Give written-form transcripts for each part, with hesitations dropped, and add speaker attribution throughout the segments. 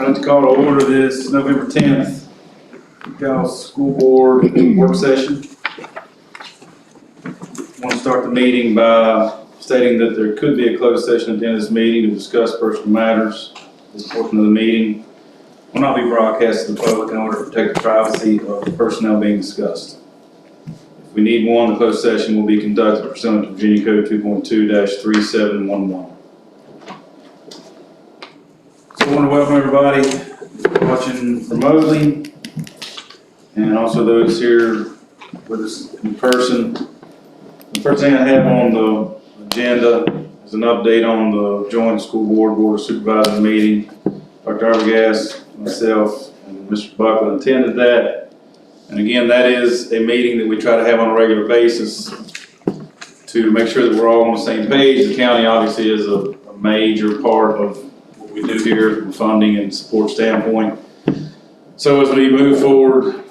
Speaker 1: I'd like to call to order this November 10th Giles School Board work session. I want to start the meeting by stating that there could be a closed session at the end of this meeting to discuss personal matters. This portion of the meeting will not be broadcast to the public in order to protect the privacy of the personnel being discussed. If we need one, the closed session will be conducted pursuant to Virginia Code 2.2-3711. So I want to welcome everybody watching remotely and also those here with us in person. The first thing I have on the agenda is an update on the joint school board of supervisors meeting. Dr. Arbogast, myself, and Mr. Buckland attended that. And again, that is a meeting that we try to have on a regular basis to make sure that we're all on the same page. The county obviously is a major part of what we do here from a funding and support standpoint. So as we move forward,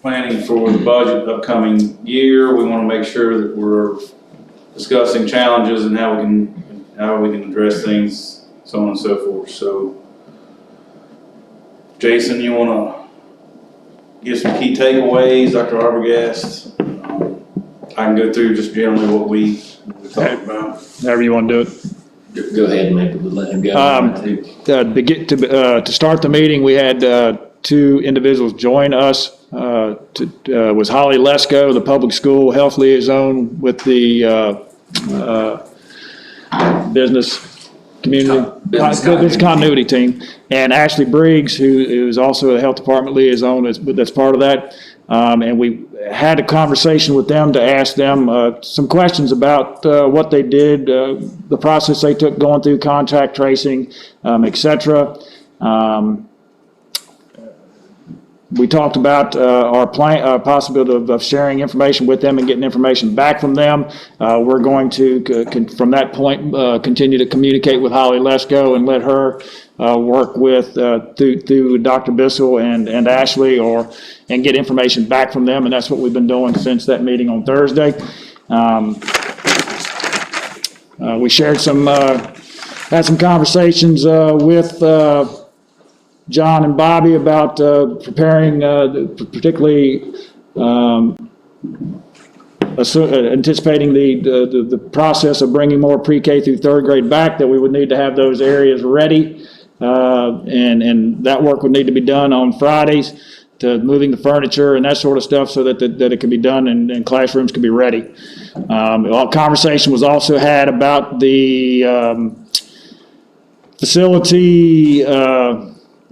Speaker 1: planning for the budget upcoming year, we want to make sure that we're discussing challenges and how we can address things, so on and so forth. So, Jason, you want to give some key takeaways, Dr. Arbogast? I can go through just generally what we talked about.
Speaker 2: However you want to do it.
Speaker 3: Go ahead and maybe we'll let him go.
Speaker 2: To start the meeting, we had two individuals join us. Was Holly Lesko, the public school health liaison with the business continuity team, and Ashley Briggs, who is also a health department liaison, that's part of that. And we had a conversation with them to ask them some questions about what they did, the process they took going through contact tracing, et cetera. We talked about our possibility of sharing information with them and getting information back from them. We're going to, from that point, continue to communicate with Holly Lesko and let her work with through Dr. Bissell and Ashley, and get information back from them, and that's what we've been doing since that meeting on Thursday. We shared had some conversations with John and Bobby about preparing, particularly anticipating the process of bringing more pre-K through third grade back, that we would need to have those areas ready, and that work would need to be done on Fridays, to moving the furniture and that sort of stuff, so that it can be done and classrooms can be ready. A conversation was also had about the facility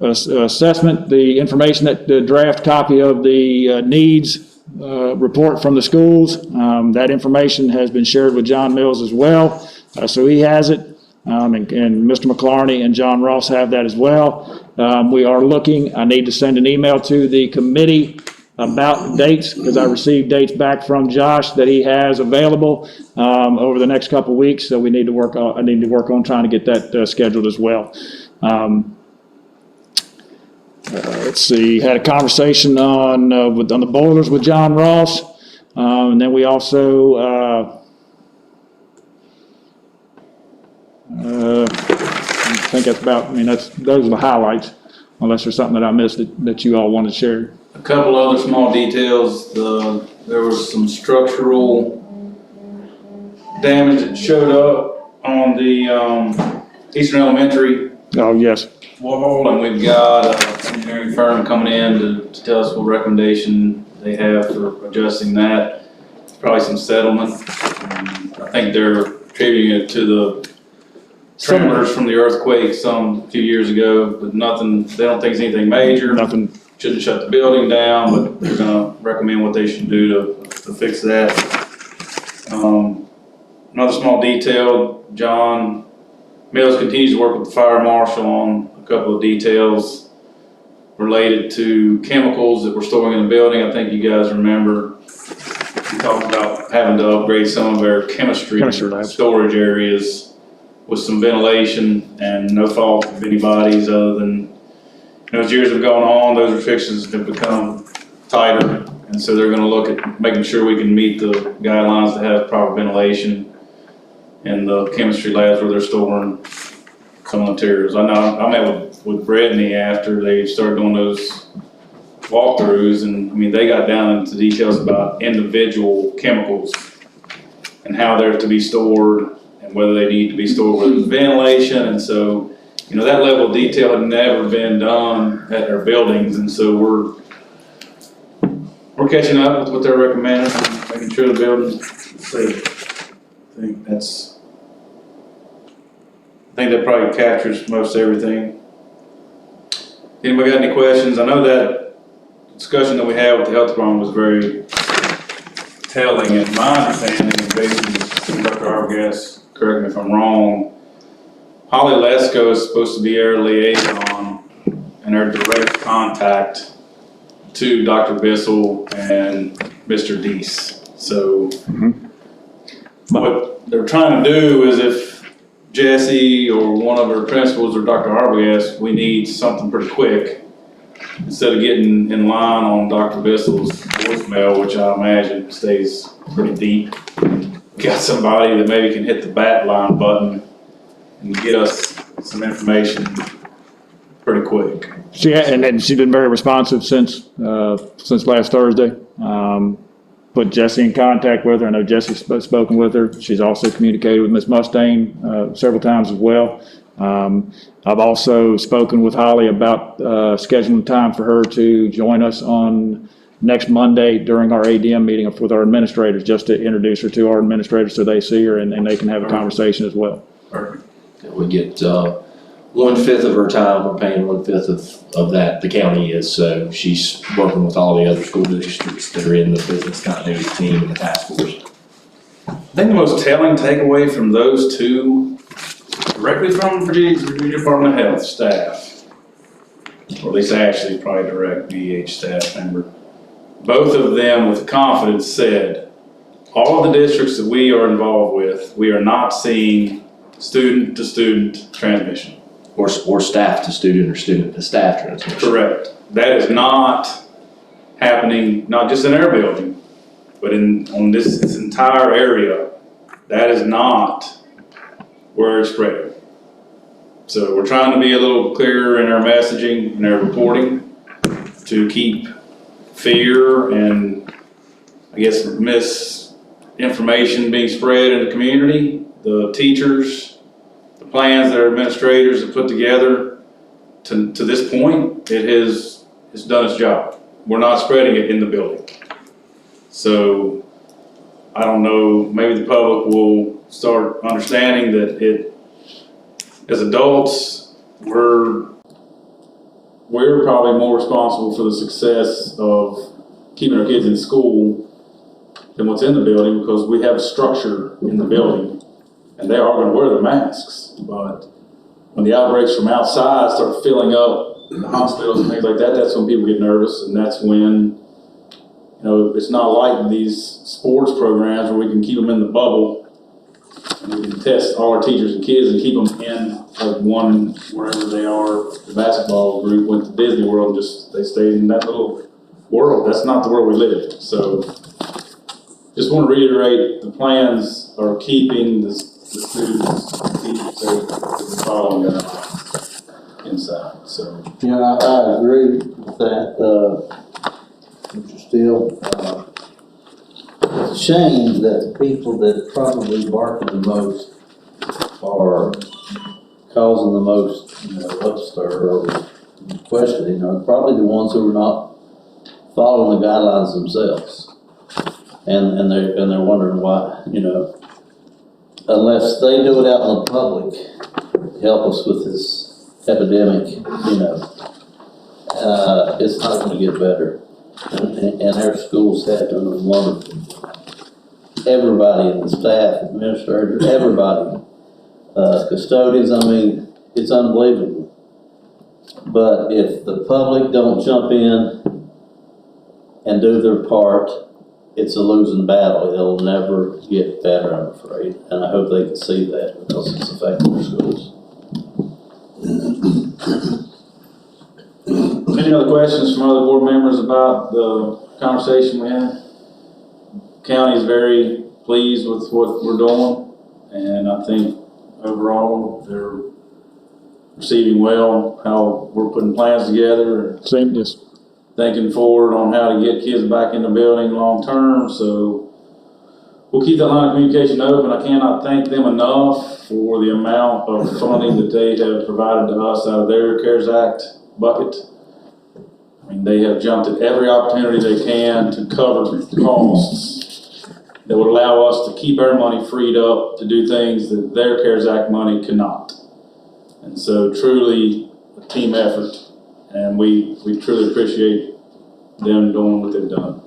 Speaker 2: assessment, the information, the draft copy of the needs report from the schools. That information has been shared with John Mills as well, so he has it, and Mr. McClarney and John Ross have that as well. We are looking, I need to send an email to the committee about dates, because I received dates back from Josh that he has available over the next couple of weeks, so I need to work on trying to get that scheduled as well. Let's see, had a conversation on the boilers with John Ross, and then we also I think that's about, those are the highlights, unless there's something that I missed that you all want to share.
Speaker 1: A couple other small details. There was some structural damage that showed up on the Eastern Elementary
Speaker 2: Oh, yes.
Speaker 1: wall, and we've got an engineering firm coming in to tell us what recommendation they have for adjusting that. Probably some settlement. I think they're attributing it to the tremors from the earthquake a few years ago, but nothing, they don't think it's anything major.
Speaker 2: Nothing.
Speaker 1: Shouldn't shut the building down, but they're gonna recommend what they should do to fix that. Another small detail, John Mills continues to work with the fire marshal on a couple of details related to chemicals that we're storing in the building. I think you guys remember we talked about having to upgrade some of our chemistry storage areas with some ventilation, and no fault of anybody's other than, as years have gone on, those restrictions have become tighter, and so they're going to look at making sure we can meet the guidelines to have proper ventilation in the chemistry labs where they're storing some materials. I know, I met with Brittany after they started doing those walkthroughs, and I mean, they got down into details about individual chemicals and how they're to be stored and whether they need to be stored with ventilation. And so, you know, that level of detail had never been done at our buildings, and so we're catching up with what they're recommending, and making sure the building's safe. I think that probably captures most everything. Anybody got any questions? I know that discussion that we had with the health department was very telling, and my understanding, and basically, Dr. Arbogast, correct me if I'm wrong, Holly Lesko is supposed to be our liaison and our direct contact to Dr. Bissell and Mr. Deese. So what they're trying to do is, if Jesse or one of our principals or Dr. Arbogast, we need something pretty quick, instead of getting in line on Dr. Bissell's voicemail, which I imagine stays pretty deep, got somebody that maybe can hit the bat line button and get us some information pretty quick.
Speaker 2: And she's been very responsive since last Thursday. Put Jesse in contact with her. I know Jesse's spoken with her. She's also communicated with Ms. Mustaine several times as well. I've also spoken with Holly about scheduling time for her to join us on next Monday during our ADM meeting with our administrators, just to introduce her to our administrators so they see her and they can have a conversation as well.
Speaker 1: Perfect.
Speaker 3: We get 1/5 of her time, we're paying 1/5 of that, the county is, so she's working with all the other school districts that are in the business continuity team and the task force.
Speaker 1: I think the most telling takeaway from those two, directly from Virginia Department of Health staff, or at least Ashley, probably direct VH staff member, both of them with confidence said, all of the districts that we are involved with, we are not seeing student-to-student transmission.
Speaker 3: Or staff to student or student to staff transmission.
Speaker 1: Correct. That is not happening, not just in our building, but on this entire area. That is not where it's spreading. So we're trying to be a little clearer in our messaging and our reporting to keep fear and, I guess, misinformation being spread in the community. The teachers, the plans that our administrators have put together to this point, it's done its job. We're not spreading it in the building. So I don't know, maybe the public will start understanding that as adults, we're probably more responsible for the success of keeping our kids in school than what's in the building, because we have a structure in the building and they are going to wear their masks. But when the outbreaks from outside start filling up the hospitals and things like that, that's when people get nervous, and that's when, you know, it's not like these sports programs where we can keep them in the bubble and we can test all our teachers and kids and keep them in like one, wherever they are. The basketball group went to Disney World and they stayed in that little world. That's not the world we live in. So just want to reiterate, the plans are keeping the students, teachers safe, and following guidelines inside. So
Speaker 4: Yeah, I agree with that, Mr. Steele. It's a shame that the people that probably barking the most are causing the most, upstir or questioning are probably the ones who are not following the guidelines themselves. And they're wondering why, unless they do it out in the public, help us with this epidemic, it's not gonna get better. And our schools have done wonderful. Everybody in the staff, administrators, everybody, custodians, it's unbelievable. But if the public don't jump in and do their part, it's a losing battle. It'll never get better, I'm afraid. And I hope they can see that, because it's affecting their schools.
Speaker 1: any other questions from other board members about the conversation we had? County is very pleased with what we're doing, and I think overall receiving well, how we're putting plans together,
Speaker 2: Same, yes.
Speaker 1: thinking forward on how to get kids back in the building long-term, so we'll keep that line of communication open. I cannot thank them enough for the amount of funding that they have provided to us out of their CARES Act bucket. I mean, they have jumped at every opportunity they can to cover costs that would allow us to keep our money freed up to do things that their CARES Act money cannot. And so truly a team effort, and we truly appreciate them doing what they've done.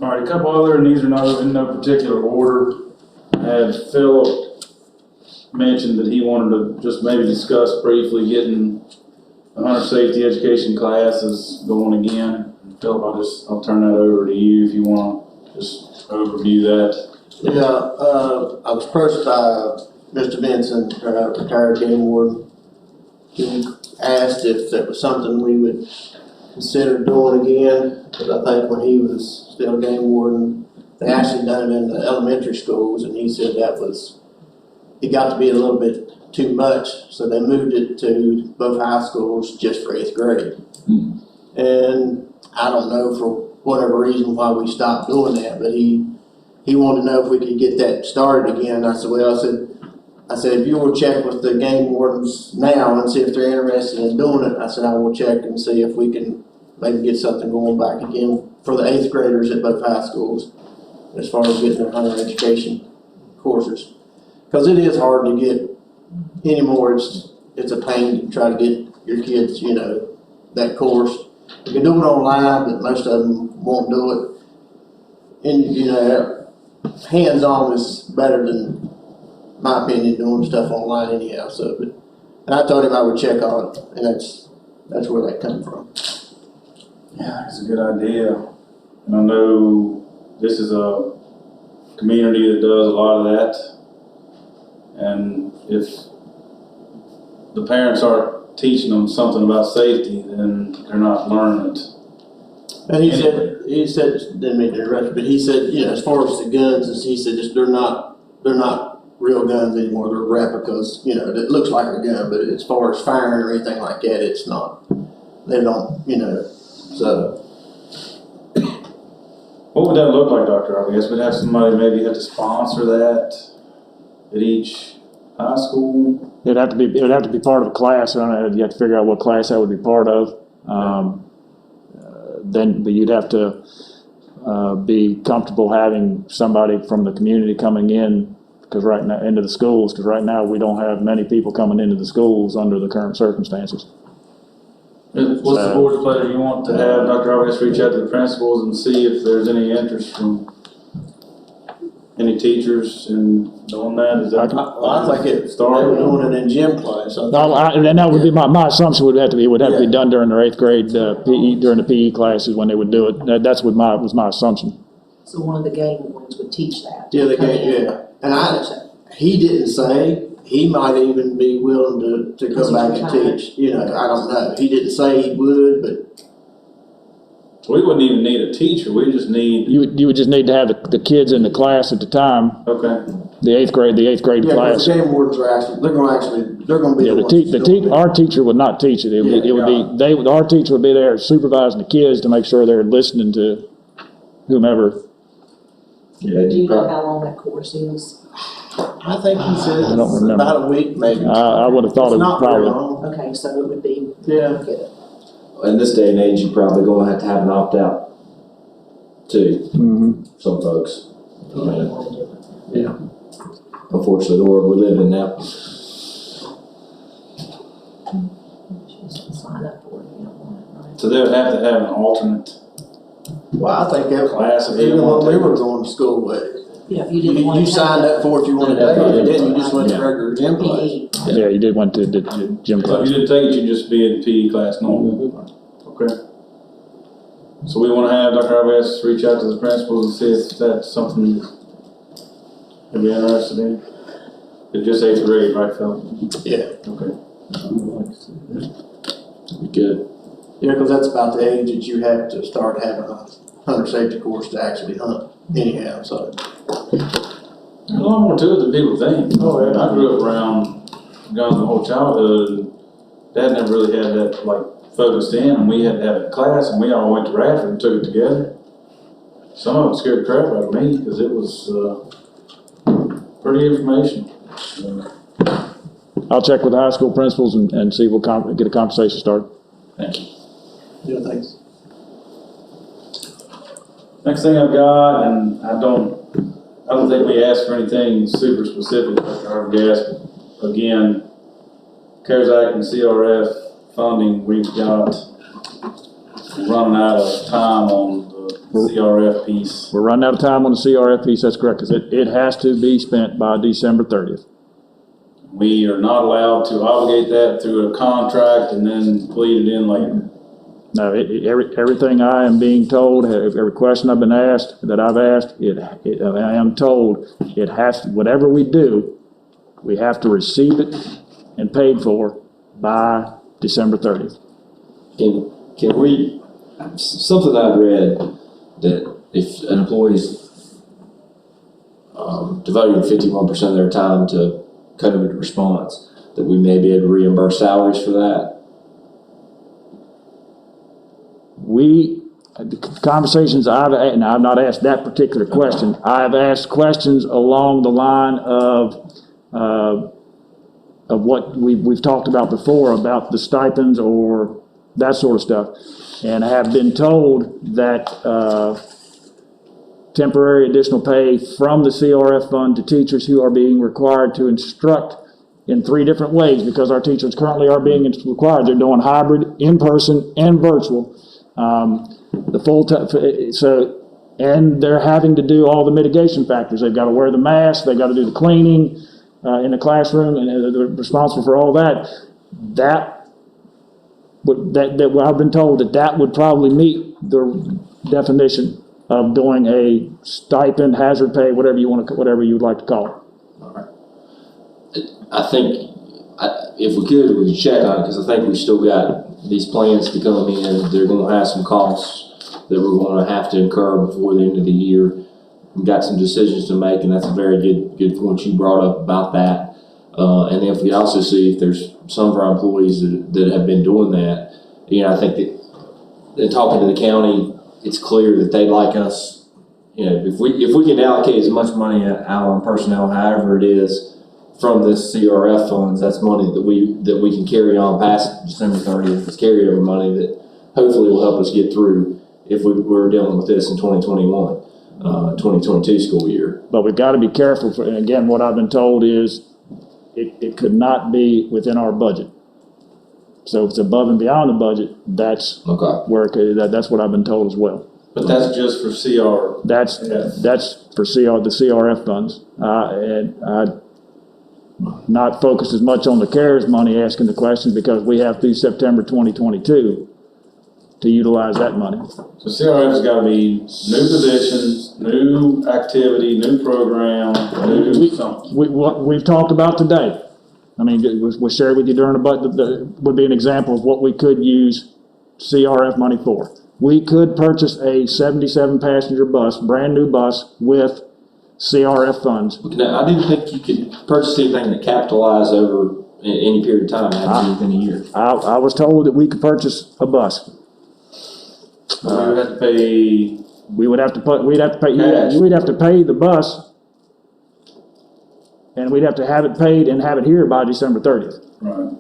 Speaker 1: All right, a couple other, and these are not in no particular order. I had Philip mentioned that he wanted to just maybe discuss briefly getting the hunter safety education classes going again. Philip, I'll turn that over to you if you want to just overview that.
Speaker 5: Yeah, I was approached by Mr. Benson, retired game warden. He asked if that was something we would consider doing again, because I think when he was still game warden, they actually done it in the elementary schools, and he said it got to be a little bit too much, so they moved it to both high schools just for 8th grade. And I don't know for whatever reason why we stopped doing that, but he wanted to know if we could get that started again. I said, well, I said, if you will check with the game wardens now and see if they're interested in doing it, I said, I will check and see if we can maybe get something going back again for the 8th graders at both high schools as far as getting their hunter education courses. Because it is hard to get anymore. It's a pain to try to get your kids, that course. You can do it online, but most of them won't do it. And, hands-on is better than, my opinion, doing stuff online anyhow. So, and I told him I would check on it, and that's where that come from.
Speaker 1: Yeah, that's a good idea. And I know this is a community that does a lot of that. And if the parents aren't teaching them something about safety, then they're not learning it.
Speaker 5: And he said, didn't mean to interrupt you, but he said, as far as the guns, he said, they're not real guns anymore. They're replicas. It looks like a gun, but as far as firing or anything like that, it's not. They don't, so.
Speaker 1: What would that look like, Dr. I guess we'd have somebody maybe have to sponsor that at each high school.
Speaker 2: It would have to be part of a class. I don't know, you have to figure out what class that would be part of. But you'd have to be comfortable having somebody from the community coming in, because right now into the schools. Because right now we don't have many people coming into the schools under the current circumstances.
Speaker 1: What's the board's pleasure? You want to have Dr. Argus reach out to the principals and see if there's any interest from any teachers in doing that? Is that?
Speaker 5: I think they were doing it in gym class.
Speaker 2: And that would be my assumption would have to be done during their 8th grade PE, during the PE classes when they would do it. That's what was my assumption.
Speaker 6: So one of the game wardens would teach that.
Speaker 5: Yeah, and he didn't say. He might even be willing to go back and teach. I don't know. He didn't say he would, but.
Speaker 1: We wouldn't even need a teacher. We just need.
Speaker 2: You would just need to have the kids in the class at the time.
Speaker 1: Okay.
Speaker 2: The 8th grade class.
Speaker 5: Yeah, the game wardens are they're going to be the ones.
Speaker 2: Our teacher would not teach it. Our teacher would be there supervising the kids to make sure they're listening to whomever.
Speaker 3: Yeah,
Speaker 6: Do you know how long that course is?
Speaker 5: I think he said
Speaker 2: I don't remember.
Speaker 5: about a week, maybe.
Speaker 2: I would have thought it was probably.
Speaker 6: Okay, so it would be.
Speaker 5: Yeah.
Speaker 6: Good.
Speaker 3: In this day and age, you're probably gonna have to have an opt-out too, some folks.
Speaker 5: Yeah.
Speaker 3: Unfortunately, the world we live in now.
Speaker 6: Sign up for it, you don't want it, right?
Speaker 1: So they would have to have an alternate.
Speaker 5: Well, I think that
Speaker 1: Class if they
Speaker 5: even
Speaker 1: want
Speaker 5: when we
Speaker 1: to.
Speaker 5: were going to school,
Speaker 6: Yeah, if you didn't want to.
Speaker 5: you signed up for it if you wanted to take it. If you didn't, you just went to regular gym class.
Speaker 6: PE.
Speaker 2: Yeah, you did went to the gym
Speaker 1: So if
Speaker 2: class.
Speaker 1: you didn't take it, you'd just be in PE class normal. Okay. So we want to have Dr. Argus reach out to the principals and see if that's something they'd be interested in. It's just 8th grade, right, Phil?
Speaker 5: Yeah.
Speaker 1: Okay.
Speaker 3: Good.
Speaker 5: Yeah, because that's about the age that you have to start having a hunter safety course to actually hunt anyhow, so.
Speaker 7: There's a lot more to it than people think.
Speaker 1: Oh, yeah.
Speaker 7: I grew up around guns my whole childhood, and Dad never really had that, like, focused in, and we had to have a class, and we all went to Radford and took it together. Some of it scared the crap out of me, because it was, pretty informational.
Speaker 2: I'll check with the high school principals and see if we'll get a conversation started.
Speaker 7: Thank you.
Speaker 5: Yeah, thanks.
Speaker 1: Next thing I've got, and I don't think we asked for anything super specific, like our guest. Again, CARES Act and CRF funding, we've got running out of time on the CRF piece.
Speaker 2: We're running out of time on the CRF piece, that's correct, because it has to be spent by December 30th.
Speaker 1: We are not allowed to obligate that through a contract and then bleed it in later.
Speaker 2: No, everything I am being told, every question I've been asked, that I've asked, I am told, it has, whatever we do, we have to receive it and paid for by December 30th.
Speaker 3: Can we, something I've read, that if an employee's devoting 51% of their time to COVID response, that we may be able to reimburse salaries for that?
Speaker 2: The conversations and I've not asked that particular question, I've asked questions along the line of what we've talked about before, about the stipends or that sort of stuff, and have been told that temporary additional pay from the CRF fund to teachers who are being required to instruct in 3 different ways, because our teachers currently are being required. They're doing hybrid, in-person, and virtual. The full time, and they're having to do all the mitigation factors. They've got to wear the mask, they've got to do the cleaning in the classroom, and they're responsible for all that. I've been told that would probably meet the definition of doing a stipend, hazard pay, whatever you would like to call it.
Speaker 3: All right. I think, if we could check on it, because I think we've still got these plans to come in. They're going to have some costs that we're going to have to incur before the end of the year. We've got some decisions to make, and that's a very good point you brought up about that. And then if we also see if there's some of our employees that have been doing that, I think that in talking to the county, it's clear that they'd like us, if we can allocate as much money out on personnel, however it is, from this CRF funds, that's money that we can carry on past December 30th. It's carryover money that hopefully will help us get through if we're dealing with this in 2021, 2022 school year.
Speaker 2: But we've got to be careful, and again, what I've been told is it could not be within our budget. So if it's above and beyond the budget, that's
Speaker 3: okay.
Speaker 2: Where that's what I've been told as well.
Speaker 1: But that's just for CR.
Speaker 2: That's for the CRF funds. And I not focused as much on the CARES money asking the questions, because we have through September 2022 to utilize that money.
Speaker 1: So CRF's got to be new positions, new activity, new program, new something.
Speaker 2: We've talked about today, I mean, it was shared with you during the budget, would be an example of what we could use CRF money for. We could purchase a 77 passenger bus, brand new bus with CRF funds.
Speaker 3: Now, I didn't think you could purchase anything that capitalized over any period of time, within a year.
Speaker 2: I was told that we could purchase a bus.
Speaker 1: We would have to pay.
Speaker 2: We'd have to pay.
Speaker 1: Cash.
Speaker 2: We'd have to pay the bus, and we'd have to have it paid and have it here by December 30th.
Speaker 1: Right.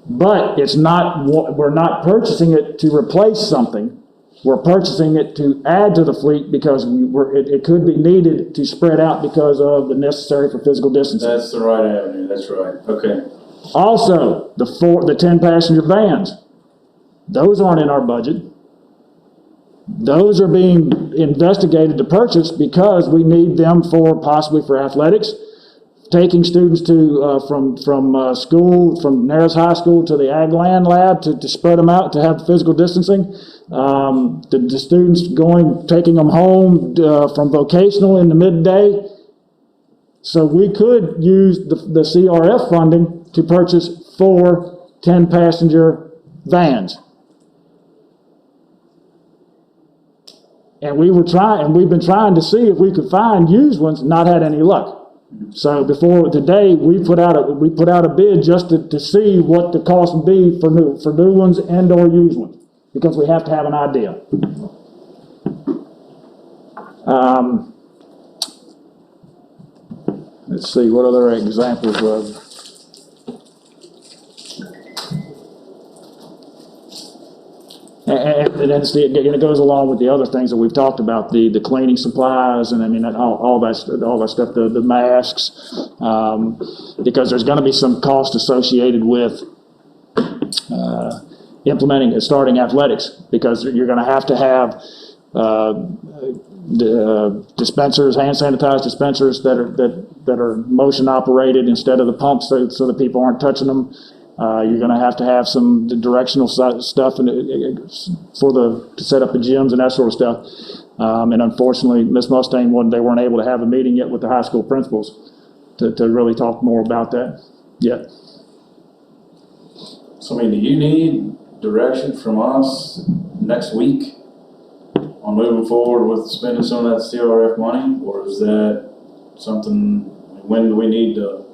Speaker 2: But it's not. We're not purchasing it to replace something. We're purchasing it to add to the fleet because it could be needed to spread out because of the necessary for physical distancing.
Speaker 1: That's the right avenue, that's right, okay.
Speaker 2: Also, the 10 passenger vans, those aren't in our budget. Those are being investigated to purchase because we need them possibly for athletics, taking students to from school, from Narrows High School to the Ag Land Lab to spread them out to have physical distancing. The students taking them home from vocational in the midday. So we could use the CRF funding to purchase 4 10-passenger vans. and we've been trying to see if we could find used ones, not had any luck. So before today, we put out a bid just to see what the cost would be for new ones and or used ones, because we have to have an idea. Let's see, what other examples of? And then it goes along with the other things that we've talked about, the cleaning supplies, and I mean, all that stuff, the masks, because there's gonna be some cost associated with, starting athletics, because you're gonna have to have, dispensers, hand sanitized dispensers that are motion operated instead of the pumps, so that people aren't touching them. You're going to have some directional stuff to set up the gyms and that sort of stuff. And unfortunately, Ms. Mustaine, they weren't able to have a meeting yet with the high school principals to really talk more about that yet.
Speaker 7: So, I mean, do you need direction from us next week on moving forward with spending some of that CRF money? Or is that something, when do we need to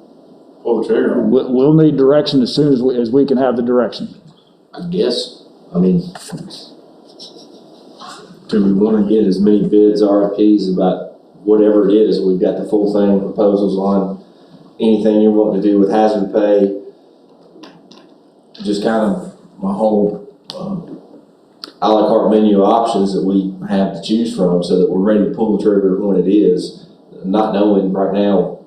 Speaker 7: pull the trigger on?
Speaker 2: We'll need direction as soon as we can have the direction.
Speaker 3: I guess, I mean, do we want to get as many bids, RFPs about whatever it is? We've got the full thing, proposals on anything you're wanting to do with hazard pay. Just kind of my whole a la carte menu of options that we have to choose from, so that we're ready to pull the trigger when it is, not knowing right now.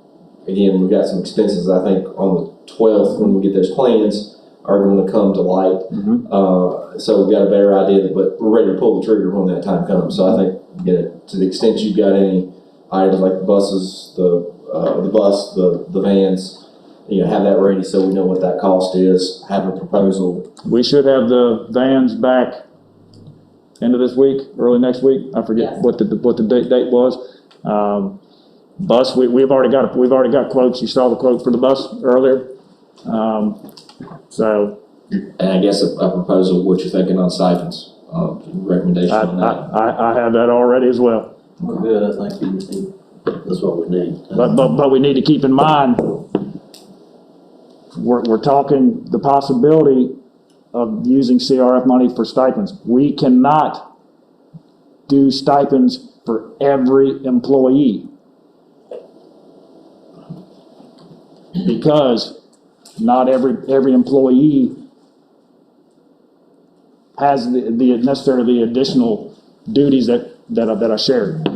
Speaker 3: Again, we've got some expenses, I think, on the 12th, when we get those plans, are going to come to light. So we've got a better idea, but we're ready to pull the trigger when that time comes. So I think, to the extent you've got any items like the buses, the vans, have that ready so we know what that cost is, have a proposal.
Speaker 2: We should have the vans back end of this week, early next week. I forget what the date was. Bus, we've already got quotes. You saw the quote for the bus earlier. So.
Speaker 3: And I guess a proposal of what you're thinking on stipends, recommendation on that.
Speaker 2: I have that already as well.
Speaker 4: Good, I think that's what we need.
Speaker 2: But we need to keep in mind, we're talking the possibility of using CRF money for stipends. We cannot do stipends for every employee, because not every employee has the necessarily additional duties that are shared.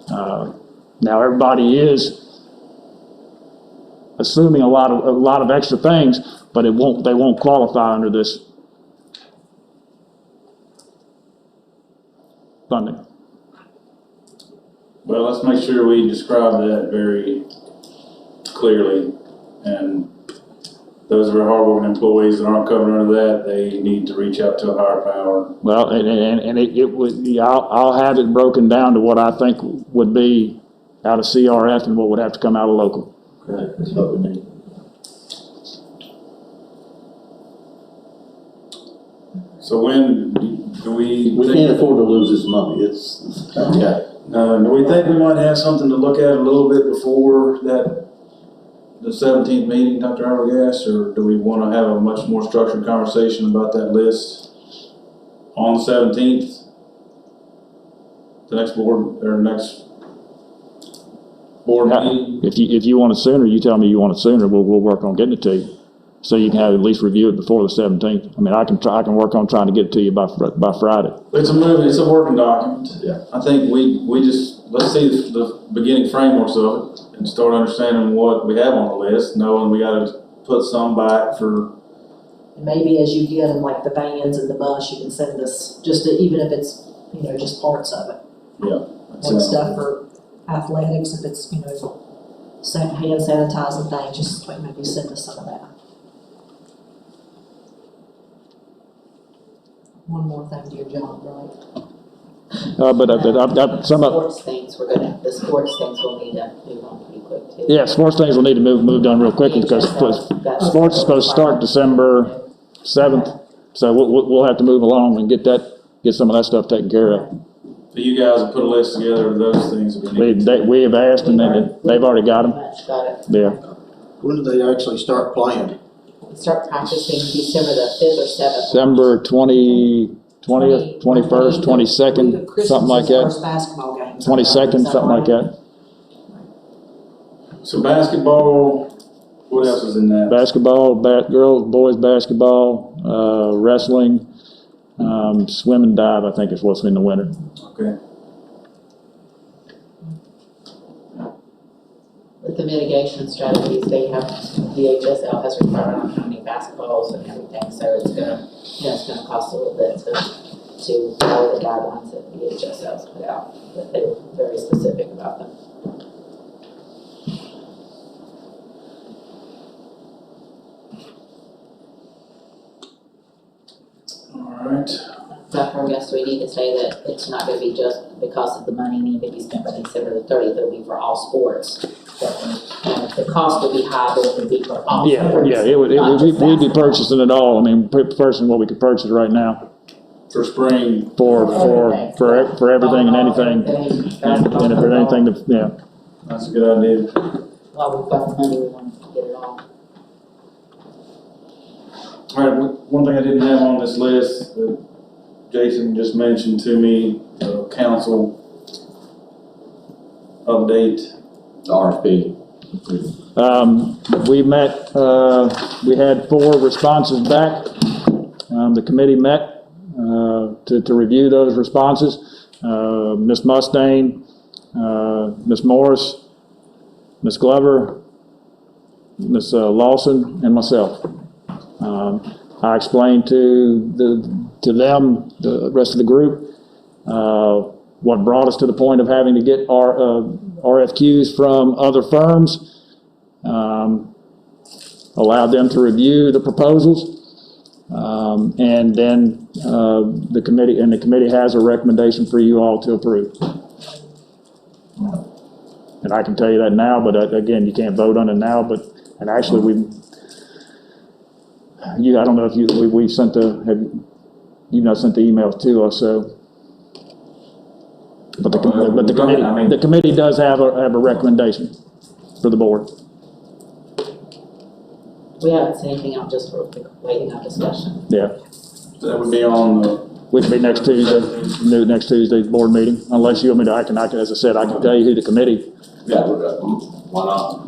Speaker 2: Now everybody is assuming a lot of extra things, but they won't qualify under this funding.
Speaker 7: Well, let's make sure we describe that very clearly, and those of our hardworking employees that aren't covered under that, they need to reach out to a higher power.
Speaker 2: Well, and it would, I'll have it broken down to what I think would be out of CRF and what would have to come out of local.
Speaker 4: Right, that's what we need.
Speaker 7: So when do we?
Speaker 4: We can't afford to lose this money, it's.
Speaker 7: Yeah. Do we think we might have something to look at a little bit before the 17th meeting, Dr. Arbogast, or do we want to have a much more structured conversation about that list on the 17th? The next board meeting?
Speaker 2: If you want it sooner, you tell me you want it sooner, we'll work on getting it to you. So you can have at least review it before the 17th. I mean, I can work on trying to get it to you by Friday.
Speaker 7: It's a working document.
Speaker 3: Yeah.
Speaker 7: I think let's see the beginning frameworks of it and start understanding what we have on the list, knowing we gotta put some back for.
Speaker 6: Maybe as you get them, like the vans and the bus, you can send us, even if it's, just parts of it.
Speaker 7: Yeah.
Speaker 6: And stuff for athletics, if it's, hand sanitizing things, just maybe send us some of that. One more thing to your job, right?
Speaker 2: Some of.
Speaker 8: Sports things, the sports things will need to move on pretty quick too.
Speaker 2: Yeah, sports things will need to move done real quickly, because sports is supposed to start December 7th. So we'll have to move along and get some of that stuff taken care of.
Speaker 7: So you guys will put a list together of those things that we need.
Speaker 2: We have asked and they've already got them.
Speaker 8: Got it.
Speaker 2: Yeah.
Speaker 5: When do they actually start playing?
Speaker 8: Start practicing December the 5th or 7th.
Speaker 2: December 20th, 21st, 22nd, something like that.
Speaker 6: First basketball game.
Speaker 2: 22nd, something like that.
Speaker 7: So basketball, what else is in that?
Speaker 2: Basketball, girls, boys basketball, wrestling, swim and dive, I think is what's in the winter.
Speaker 7: Okay.
Speaker 8: With the mitigation strategies, they have, DHSL has required on how many basketballs and everything, so it's gonna cost a little bit to follow the guidelines that DHSL's put out, but they were very specific about them.
Speaker 7: All right.
Speaker 8: So I guess we need to say that it's not gonna be just because of the money needed to be spent by December the 30th, it'll be for all sports. The cost will be high, but it would be for all sports.
Speaker 2: Yeah, we'd be purchasing it all. I mean, purchasing what we could purchase right now
Speaker 7: For spring.
Speaker 2: for everything and anything. And if there's anything to, yeah.
Speaker 7: That's a good idea.
Speaker 8: While we've got the money, we want to get it all.
Speaker 7: All right, one thing I didn't have on this list that Jason just mentioned to me, council update.
Speaker 3: RFP.
Speaker 2: We met, we had 4 responses back. The committee met to review those responses. Ms. Mustaine, Ms. Morris, Ms. Glover, Ms. Lawson, and myself. I explained to them, the rest of the group, what brought us to the point of having to get our RFQs from other firms, allowed them to review the proposals, and then the committee has a recommendation for you all to approve. And I can tell you that now, but again, you can't vote on it now, and actually I don't know if we've sent you've not sent the emails to us, so. But the committee does have a recommendation for the board.
Speaker 8: We haven't seen anything out, just for waiting on discussion.
Speaker 2: Yeah,
Speaker 7: That would be on the,
Speaker 2: which will be next Tuesday's board meeting, unless you want me to, I can, as I said, I can tell you who the committee.
Speaker 3: Yeah, why not?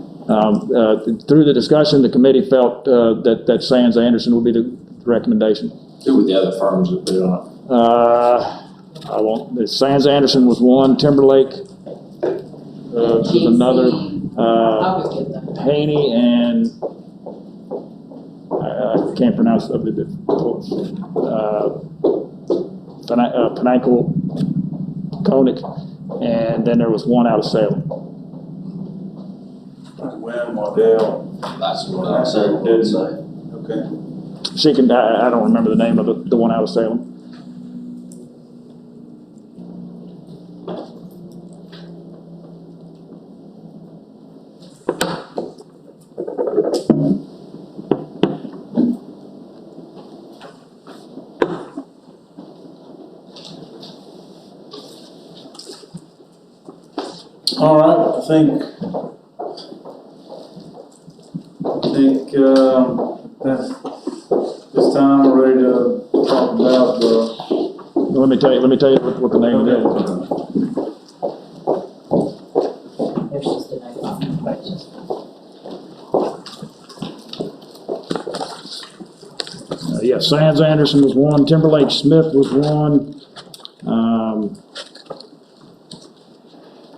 Speaker 2: Through the discussion, the committee felt that Sands Anderson would be the recommendation.
Speaker 3: Who were the other firms that put it on?
Speaker 2: I won't, Sands Anderson was one, Timberlake was another,
Speaker 8: I'll just get them.
Speaker 2: Haney and I can't pronounce the Pinnacle, Koenig, and then there was one out of Salem.
Speaker 7: Wynn, Waddell.
Speaker 3: That's what I said, did say.
Speaker 7: Okay.
Speaker 2: She can, I don't remember the name of the one out of Salem.
Speaker 7: All right, I think this time we're ready to talk about the.
Speaker 2: Let me tell you what the name of it is.
Speaker 8: There's just a note on it, but just.
Speaker 2: Yeah, Sands Anderson was one, Timberlake Smith was one,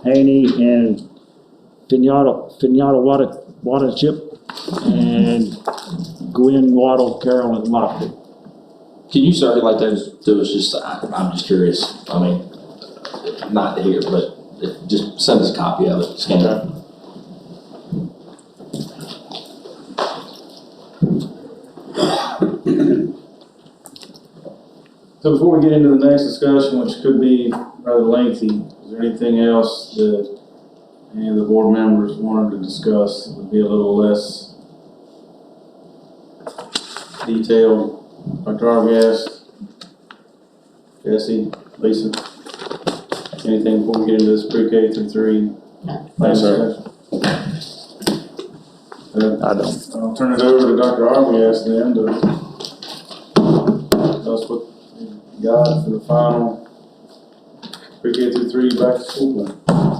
Speaker 2: Haney and Pinata Waterchip, and Gwen Waddle, Carolyn Lockwood.
Speaker 3: Can you circulate those to us? Just, I'm just curious. I mean, not here, but just send us a copy of it, scan it.
Speaker 7: So before we get into the next discussion, which could be rather lengthy, is there anything else that any of the board members wanted to discuss that would be a little less detailed? Dr. Arbogast, Jesse, Lisa? Anything before we get into this pre-K through 3?
Speaker 8: No.
Speaker 7: Thanks, sir.
Speaker 2: I don't.
Speaker 7: I'll turn it over to Dr. Harvey, ask them to tell us what you got for the final pre-K through 3 back to school plan.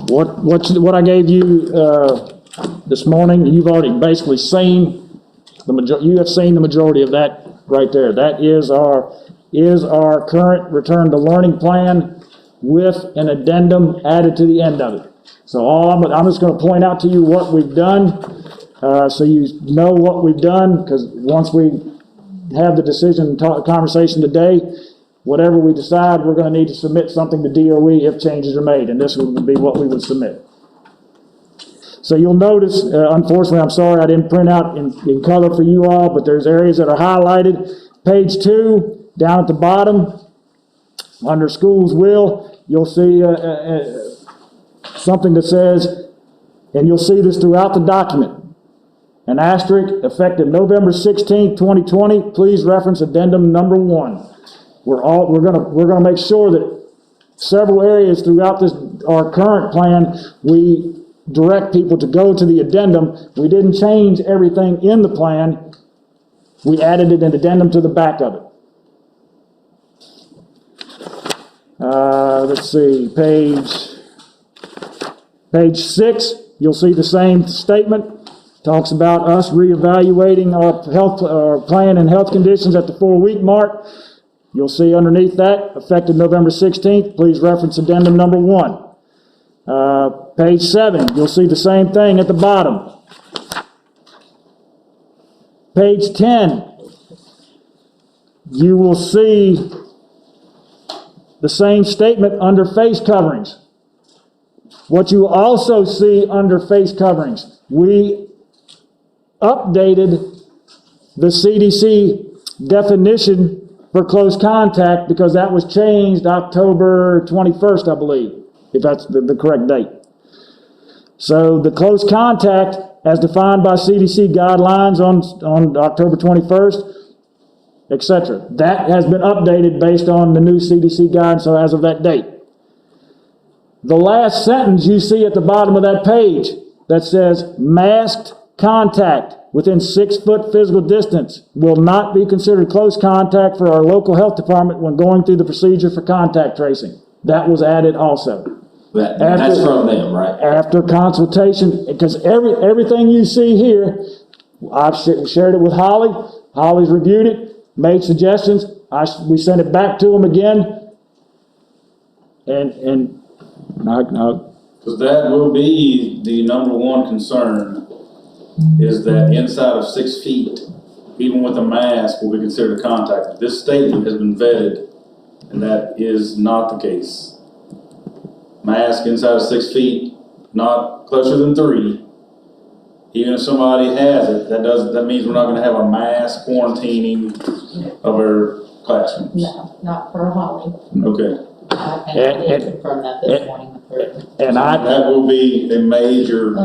Speaker 2: What I gave you, this morning, you've already basically seen you have seen the majority of that right there. That is our current return to learning plan with an addendum added to the end of it. So I'm just gonna point out to you what we've done, so you know what we've done, because once we have the decision conversation today, whatever we decide, we're gonna need to submit something to DOE if changes are made, and this would be what we would submit. So you'll notice, unfortunately, I'm sorry I didn't print out in color for you all, but there's areas that are highlighted. Page 2, down at the bottom, under schools will, you'll see something that says, and you'll see this throughout the document, an asterisk, effective November 16th, 2020, please reference addendum number 1. We're gonna make sure that several areas throughout our current plan, we direct people to go to the addendum. We didn't change everything in the plan. We added an addendum to the back of it. Let's see, page 6, you'll see the same statement. Talks about us reevaluating our plan and health conditions at the 4-week mark. You'll see underneath that, effective November 16th, please reference addendum number 1. Page 7, you'll see the same thing at the bottom. Page 10, you will see the same statement under face coverings. What you also see under face coverings, we updated the CDC definition for close contact because that was changed October 21st, I believe, if that's the correct date. So the close contact, as defined by CDC guidelines on October 21st, etc., that has been updated based on the new CDC guidance, so as of that date. The last sentence you see at the bottom of that page that says, masked contact within 6-foot physical distance will not be considered close contact for our local health department when going through the procedure for contact tracing. That was added also.
Speaker 3: That's from them, right?
Speaker 2: After consultation, because everything you see here, I've shared it with Holly. Holly's reviewed it, made suggestions. We sent it back to them again. And
Speaker 7: Because that will be the number one concern, is that inside of 6 feet, even with a mask, will be considered contact. This statement has been vetted, and that is not the case. Mask inside of 6 feet, not closer than 3. Even if somebody has it, that means we're not gonna have a mass quarantining of our classrooms.
Speaker 8: No, not for Holly.
Speaker 7: Okay.
Speaker 8: I did confirm that this morning with her.
Speaker 2: that
Speaker 7: will be a major,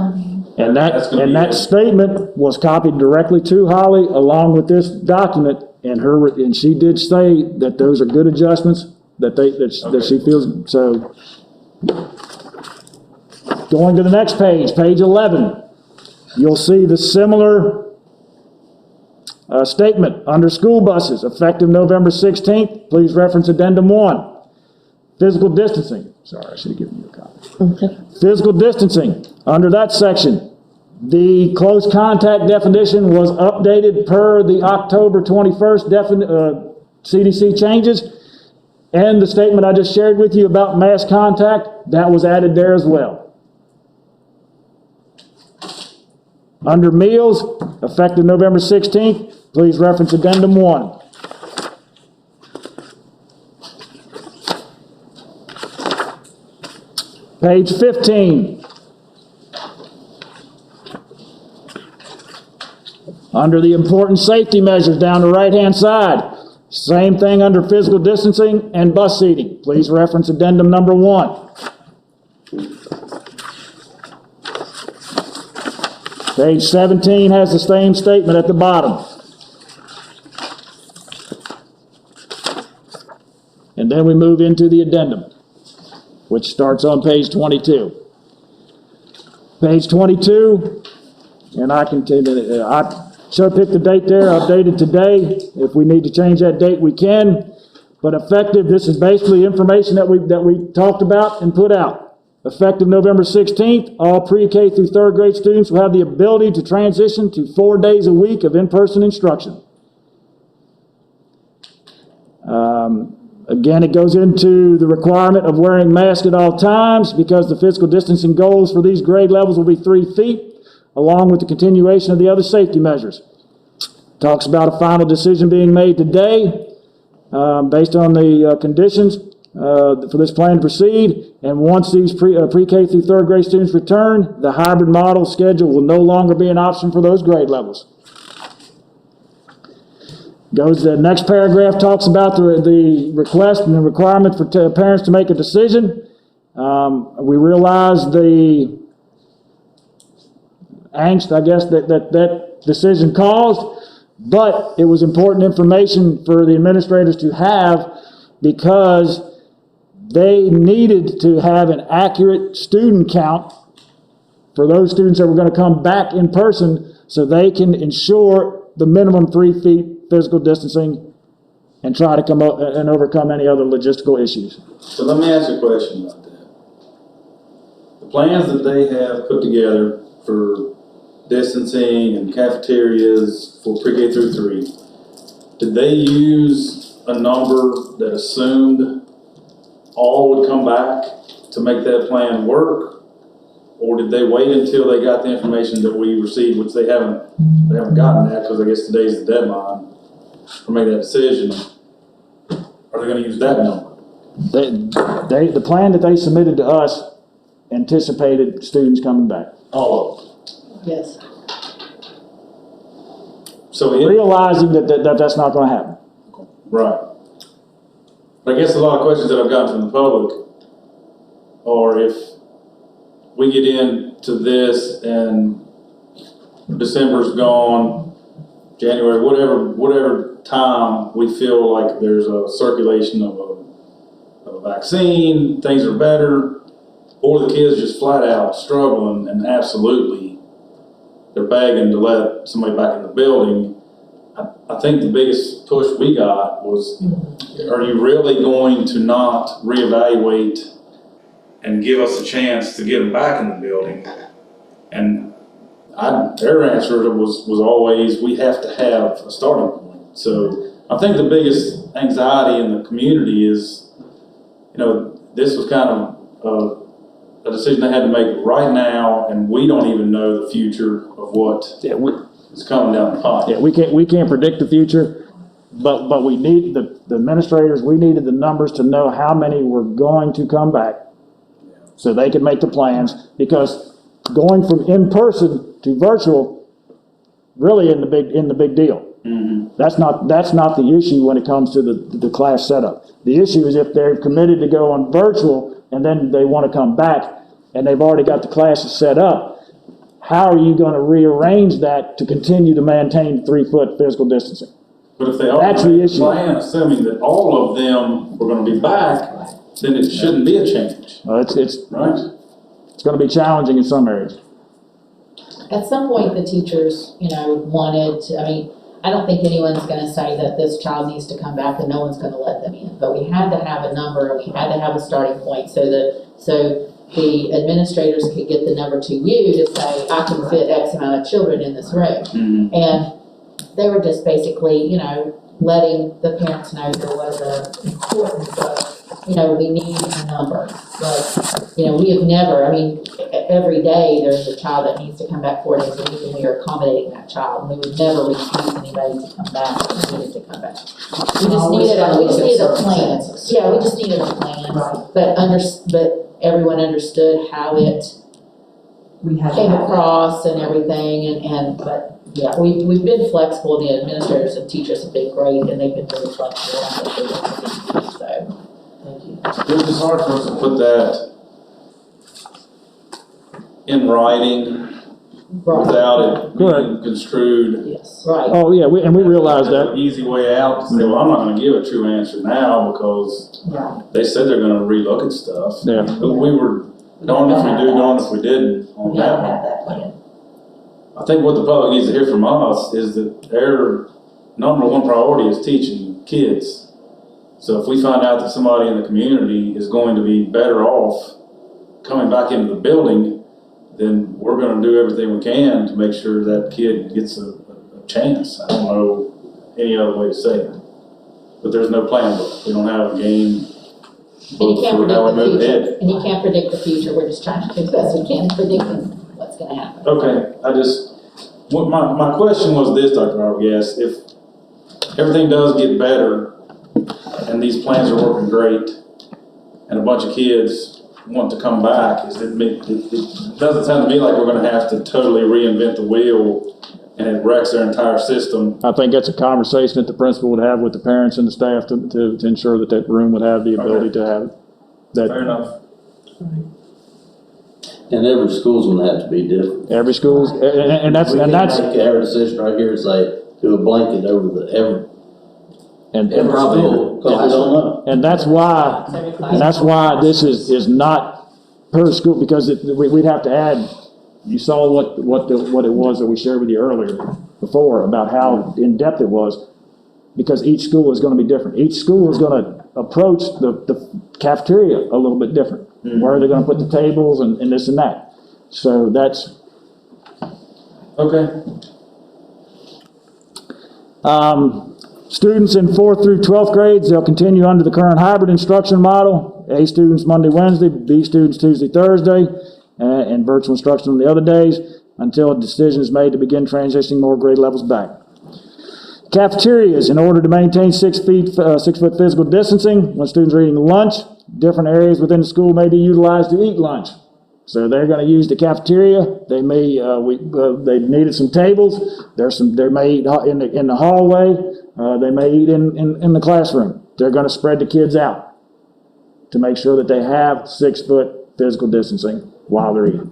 Speaker 2: And
Speaker 7: That's gonna be
Speaker 2: that
Speaker 7: it.
Speaker 2: statement was copied directly to Holly along with this document, and she did say that those are good adjustments that she feels. So, going to the next page, page 11, you'll see the similar statement under school buses, effective November 16th. Please reference addendum 1. Physical distancing. Sorry, I should have given you a copy.
Speaker 8: Okay.
Speaker 2: Physical distancing, under that section, the close contact definition was updated per the October 21st CDC changes, and the statement I just shared with you about mass contact, that was added there as well. Under meals, effective November 16th, please reference addendum 1. Page 15. Under the important safety measures down the right-hand side, same thing under physical distancing and bus seating. Please reference addendum number 1. Page 17 has the same statement at the bottom. And then we move into the addendum. which starts on page 22. Page 22, and I continue, I should pick the date there, updated today. If we need to change that date, we can. But effective, this is basically information that we talked about and put out. Effective November 16th, all pre-K through third grade students will have the ability to transition to 4 days a week of in-person instruction. Again, it goes into the requirement of wearing masks at all times because the physical distancing goals for these grade levels will be 3 feet, along with the continuation of the other safety measures. Talks about a final decision being made today based on the conditions for this plan to proceed. And once these pre-K through third grade students return, the hybrid model schedule will no longer be an option for those grade levels. Goes to the next paragraph, talks about the request and the requirement for parents to make a decision. We realize the angst, I guess, that decision caused, but it was important information for the administrators to have because they needed to have an accurate student count for those students that were going to come back in person so they can ensure the minimum 3 feet physical distancing and try to come up and overcome any other logistical issues.
Speaker 7: So let me ask you a question about that. The plans that they have put together for distancing and cafeterias for pre-K through 3, did they use a number that assumed all would come back to make that plan work? Or did they wait until they got the information that we received, which they haven't gotten that because I guess today's the deadline for making that decision? Are they going to use that number?
Speaker 2: The plan that they submitted to us anticipated students coming back.
Speaker 7: All of them.
Speaker 6: Yes.
Speaker 7: So
Speaker 2: Realizing that that's not going to happen.
Speaker 7: right. But I guess a lot of questions that I've gotten from the public are if we get into this and December's gone, January, whatever time we feel like there's a circulation of a vaccine, things are better, or the kids just flat out struggling and absolutely they're begging to let somebody back in the building. I think the biggest push we got was, are you really going to not reevaluate and give us a chance to get them back in the building? And their answer was always, we have to have a starting point. So I think the biggest anxiety in the community is, this was kind of a decision they had to make right now, and we don't even know the future of what is coming down the pipe.
Speaker 2: Yeah, we can't predict the future, but we need the administrators. We needed the numbers to know how many were going to come back, so they could make the plans. Because going from in person to virtual, really in the big deal.
Speaker 7: Mm-hmm.
Speaker 2: That's not the issue when it comes to the class setup. The issue is if they're committed to go on virtual and then they want to come back and they've already got the classes set up. How are you going to rearrange that to continue to maintain 3 foot physical distancing?
Speaker 7: But if they are
Speaker 2: That's the issue.
Speaker 7: plan, assuming that all of them were going to be back, then it shouldn't be a change.
Speaker 2: It's
Speaker 7: Right?
Speaker 2: It's going to be challenging in some areas.
Speaker 8: At some point, the teachers, wanted to, I don't think anyone's gonna say that this child needs to come back and no one's gonna let them in. But we had to have a number, and we had to have a starting point so the administrators could get the number to you to say, I can fit X amount of children in this room.
Speaker 7: Mm-hmm.
Speaker 8: And they were just basically, letting the parents know there was an importance of, we need a number. Like, we have never, every day there's a child that needs to come back 4 days a week and we are accommodating that child. And we would never refuse anybody to come back if they needed to come back. We just needed a plan. Yeah, we just needed a plan. But everyone understood how it came across and everything but yeah, we've been flexible. The administrators and teachers have been great, and they've been really flexible on what they want to do. So, thank you.
Speaker 7: It was just hard for us to put that in writing
Speaker 8: Right,
Speaker 7: without it being construed.
Speaker 6: Yes.
Speaker 8: right.
Speaker 2: Oh, yeah, and we realize
Speaker 7: That's
Speaker 2: that.
Speaker 7: an easy way out to say, well, I'm not gonna give a true answer now because
Speaker 8: Right.
Speaker 7: they said they're gonna relook at stuff.
Speaker 2: Yeah.
Speaker 7: But we were darned if we do, darned if we didn't on
Speaker 6: We
Speaker 7: that
Speaker 6: gotta
Speaker 7: one.
Speaker 6: have that plan.
Speaker 7: I think what the public needs to hear from us is that their number one priority is teaching kids. So if we find out that somebody in the community is going to be better off coming back into the building, then we're gonna do everything we can to make sure that kid gets a chance. I don't know any other way to say it. But there's no plan book. We don't have a game
Speaker 8: And you
Speaker 7: book
Speaker 8: can't
Speaker 7: for how we
Speaker 8: predict the
Speaker 7: move
Speaker 8: future,
Speaker 7: ahead.
Speaker 8: and you can't predict the future, we're just trying to do the best we can predicting what's gonna happen.
Speaker 7: Okay, my question was this, Dr. Arbogast, if everything does get better and these plans are working great and a bunch of kids want to come back, it doesn't sound to me like we're gonna have to totally reinvent the wheel and it wrecks their entire system.
Speaker 2: I think that's a conversation that the principal would have with the parents and the staff to ensure that that room would have the ability to have that.
Speaker 7: Fair enough.
Speaker 4: And every school's gonna have to be different.
Speaker 2: Every school's, and that's,
Speaker 4: We can't make our decision right here and say, do a blanket over every school, cause we don't know.
Speaker 2: And that's why,
Speaker 8: Every class.
Speaker 2: and that's why this is not per school, because we'd have to add, you saw what it was that we shared with you earlier, before, about how in-depth it was, because each school is gonna be different. Each school is gonna approach the cafeteria a little bit different. Where they're gonna put the tables and this and that. So that's,
Speaker 7: Okay.
Speaker 2: students in 4th through 12th grades, they'll continue under the current hybrid instruction model. A students Monday, Wednesday, B students Tuesday, Thursday, and virtual instruction on the other days until a decision is made to begin transitioning more grade levels back. Cafeterias, in order to maintain 6 foot physical distancing, when students are eating lunch, different areas within the school may be utilized to eat lunch. So they're going to use the cafeteria. They may, they needed some tables. They may eat in the hallway. They may eat in the classroom. They're going to spread the kids out to make sure that they have 6 foot physical distancing while they're eating.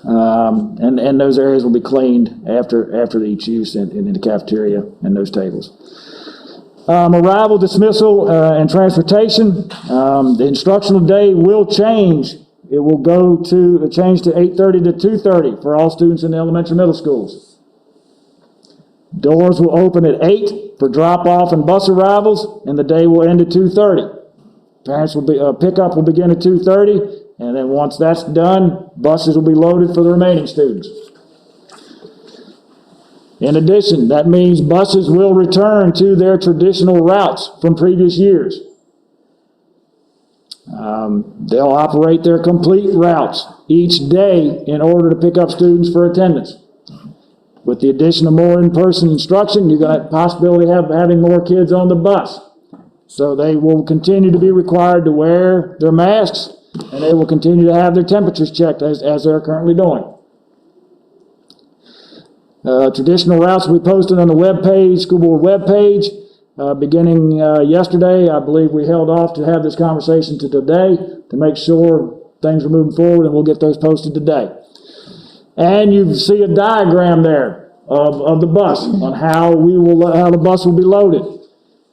Speaker 2: And those areas will be cleaned after each use in the cafeteria and those tables. Arrival, dismissal, and transportation. The instructional day will change. It will change to 8:30 to 2:30 for all students in the elementary middle schools. Doors will open at 8 for drop-off and bus arrivals, and the day will end at 2:30. Parents will be, pickup will begin at 2:30, and then once that's done, buses will be loaded for the remaining students. In addition, that means buses will return to their traditional routes from previous years. They'll operate their complete routes each day in order to pick up students for attendance. With the addition of more in-person instruction, you're going to have the possibility of having more kids on the bus. So they will continue to be required to wear their masks, and they will continue to have their temperatures checked as they're currently doing. Traditional routes will be posted on the webpage, school board webpage, beginning yesterday. I believe we held off to have this conversation to today to make sure things are moving forward, and we'll get those posted today. And you see a diagram there of the bus on how the bus will be loaded.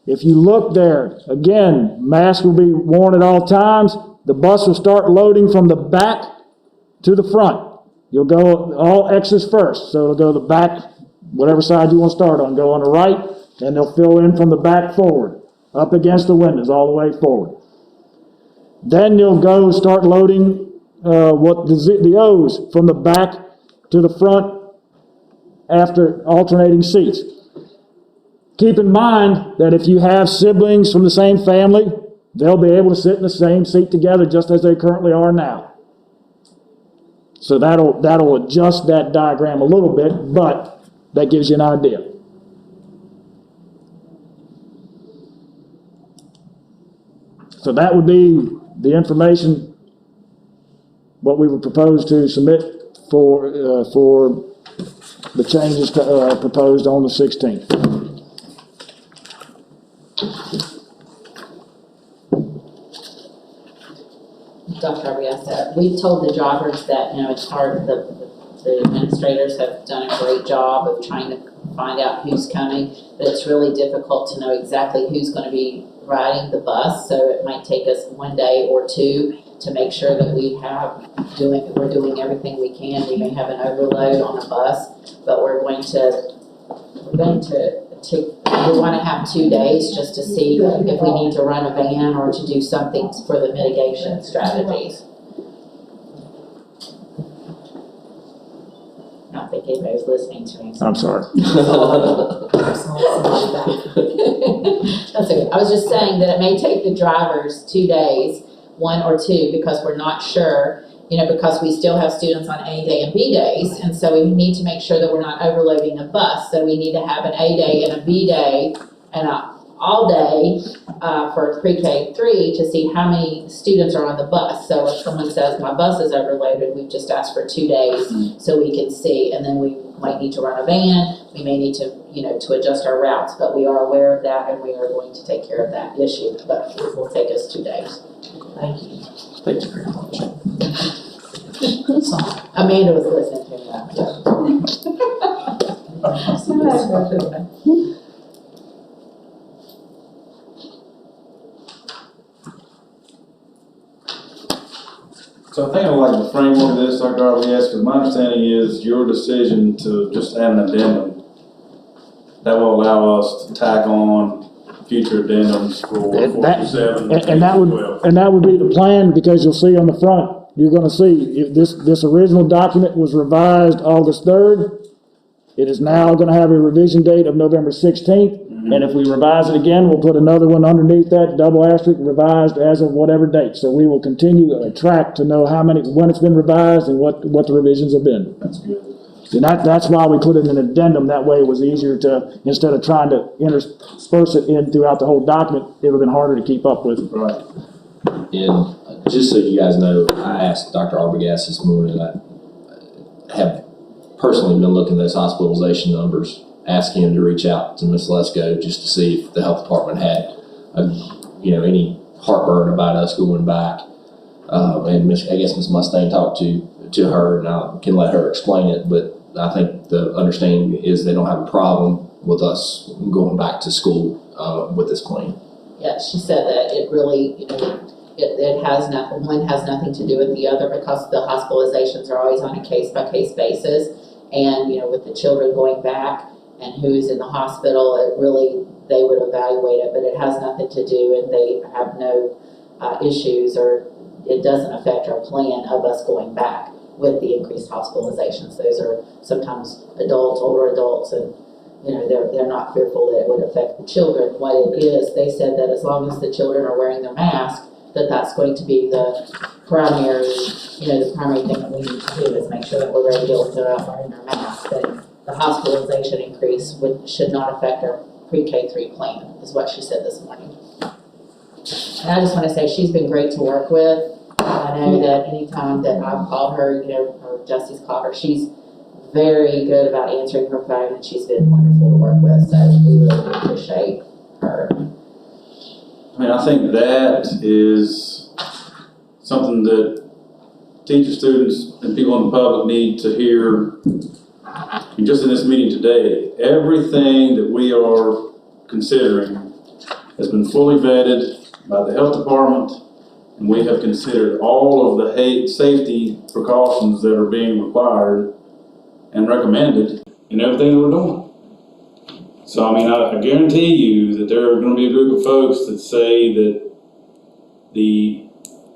Speaker 2: If you look there, again, masks will be worn at all times. The bus will start loading from the back to the front. You'll go all X's first. So it'll go the back, whatever side you want to start on. Go on the right, and they'll fill in from the back forward, up against the windows, all the way forward. Then you'll go start loading the O's from the back to the front after alternating seats. Keep in mind that if you have siblings from the same family, they'll be able to sit in the same seat together just as they currently are now. So that'll adjust that diagram a little bit, but that gives you an idea. So that would be the information, what we would propose to submit for the changes proposed on the 16th.
Speaker 8: Dr. Arbogast, we've told the drivers that, it's hard, the administrators have done a great job of trying to find out who's coming, but it's really difficult to know exactly who's gonna be riding the bus, so it might take us one day or two to make sure that we're doing everything we can. We may have an overload on the bus, but we want to have 2 days just to see if we need to run a van or to do something for the mitigation strategies. I don't think anybody's listening to me.
Speaker 2: I'm sorry.
Speaker 8: That's okay. I was just saying that it may take the drivers 2 days, 1 or 2, because we're not sure, because we still have students on A day and B days, and so we need to make sure that we're not overloading a bus. So we need to have an A day and a B day and a all day for pre-K3 to see how many students are on the bus. So if someone says my bus is overloaded, we've just asked for 2 days so we can see, and then we might need to run a van. We may need to, to adjust our routes, but we are aware of that and we are going to take care of that issue. But it will take us 2 days.
Speaker 6: Thank you.
Speaker 3: Thank you very much.
Speaker 8: Amanda was listening to that.
Speaker 7: So I think I like the framework of this, Dr. RBS, because my understanding is your decision to just add an addendum. That will allow us to tack on future addendums for 47
Speaker 2: And that would be the plan, because you'll see on the front, you're gonna see, this original document was revised August 3rd. It is now gonna have a revision date of November 16th. And if we revise it again, we'll put another one underneath that, double asterisk, revised as of whatever date. So we will continue to track to know when it's been revised and what the revisions have been.
Speaker 7: That's good.
Speaker 2: And that's why we put it in an addendum. That way it was easier to, instead of trying to intersperse it in throughout the whole document, it would have been harder to keep up with.
Speaker 7: Right.
Speaker 3: And just so you guys know, I asked Dr. Arbogast this morning, I have personally been looking at those hospitalization numbers, asking him to reach out to Ms. Lesko just to see if the health department had, any heartburn about us going back. And I guess Ms. Mustang talked to her, and I can let her explain it, but I think the understanding is they don't have a problem with us going back to school with this plan.
Speaker 8: Yeah, she said that it really, it has nothing, one has nothing to do with the other, because the hospitalizations are always on a case-by-case basis. And, with the children going back and who's in the hospital, it really, they would evaluate it, but it has nothing to do, and they have no issues, or it doesn't affect our plan of us going back with the increased hospitalizations. Those are sometimes adults, older adults, and they're not fearful that it would affect the children. What it is, they said that as long as the children are wearing their mask, that's going to be the primary, the primary thing that we need to do is make sure that we're ready to go if they're out wearing their mask. But the hospitalization increase should not affect our pre-K3 plan, is what she said this morning. And I just want to say she's been great to work with. I know that anytime that I've called her, or Jesse's called her, she's very good about answering her phone, and she's been wonderful to work with. So we really appreciate her.
Speaker 7: I mean, I think that is something that teachers, students, and people in the public need to hear. And just in this meeting today, everything that we are considering has been fully vetted by the health department, and we have considered all of the safety precautions that are being required and recommended in everything that we're doing. So, I mean, I guarantee you that there are going to be a group of folks that say that the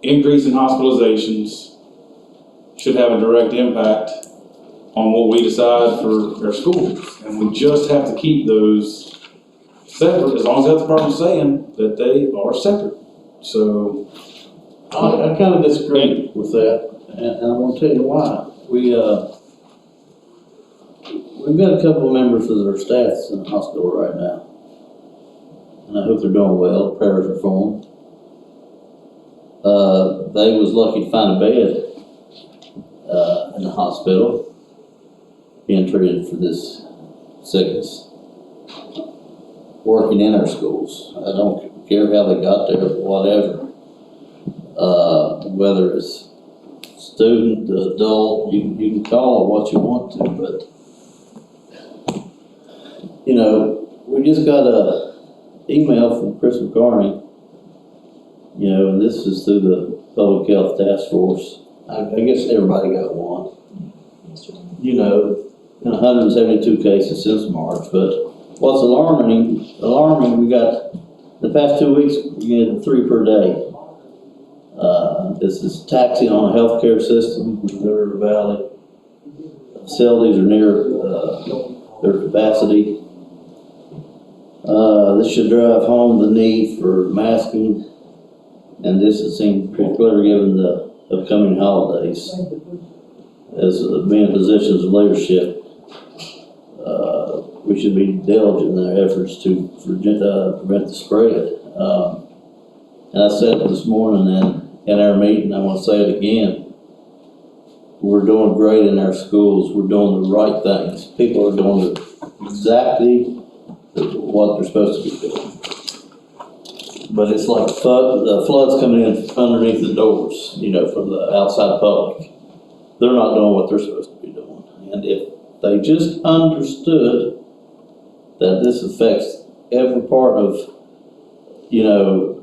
Speaker 7: increase in hospitalizations should have a direct impact on what we decide for our schools. And we just have to keep those separate, as long as the health department's saying that they are separate. So,
Speaker 4: I kind of disagree with that, and I'm going to tell you why. We've got a couple of members of our staff that's in the hospital right now, and I hope they're doing well. Prayers are for them. They was lucky to find a bed in the hospital, being treated for this sickness, working in our schools. I don't care how they got there, whatever. Whether it's student, the adult, you can call it what you want to, but, you know, we just got a email from Chris McCarney, you know, and this is through the Public Health Task Force. I guess everybody got one. You know, 172 cases since March, but what's alarming, we got, the past 2 weeks, we had 3 per day. This is taxing on a healthcare system in the River Valley. Facilities are near their capacity. This should drive home the need for masking, and this has seemed pretty clear given the upcoming holidays. As being positions of leadership, we should be diligent in our efforts to prevent the spread. And I said it this morning in our meeting, I want to say it again. We're doing great in our schools. We're doing the right things. People are doing exactly what they're supposed to be doing. But it's like the flood's coming in underneath the doors, you know, from the outside public. They're not doing what they're supposed to be doing. And if they just understood that this affects every part of, you know,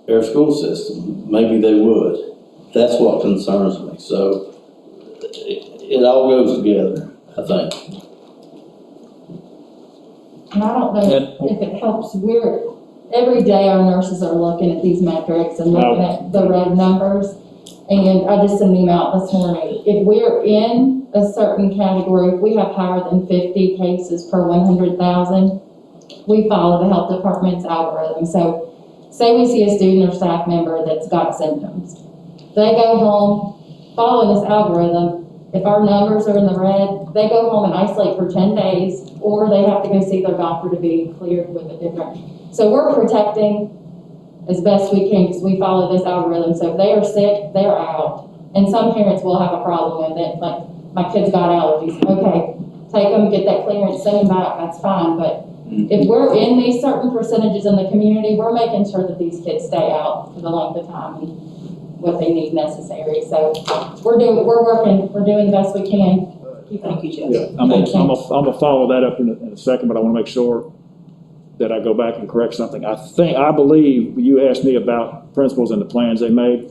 Speaker 4: our school system, maybe they would. That's what concerns me. So it all goes together, I think.
Speaker 9: And I don't know if it helps, every day our nurses are looking at these metrics and looking at the red numbers. And I just sent an email out this morning. If we're in a certain category, if we have higher than 50 cases per 100,000, we follow the health department's algorithm. So say we see a student or staff member that's got symptoms. They go home, follow this algorithm. If our numbers are in the red, they go home and isolate for 10 days, or they have to go see their doctor to be cleared with a different. So we're protecting as best we can because we follow this algorithm. So if they are sick, they're out. And some parents will have a problem with it. Like, my kid's got allergies. Okay, take them, get that clearance, send them back, that's fine. But if we're in these certain percentages in the community, we're making sure that these kids stay out for the length of time and what they need necessary. So we're doing the best we can.
Speaker 6: Thank you, Jess.
Speaker 2: Yeah, I'm gonna follow that up in a second, but I want to make sure that I go back and correct something. I believe you asked me about principals and the plans they made,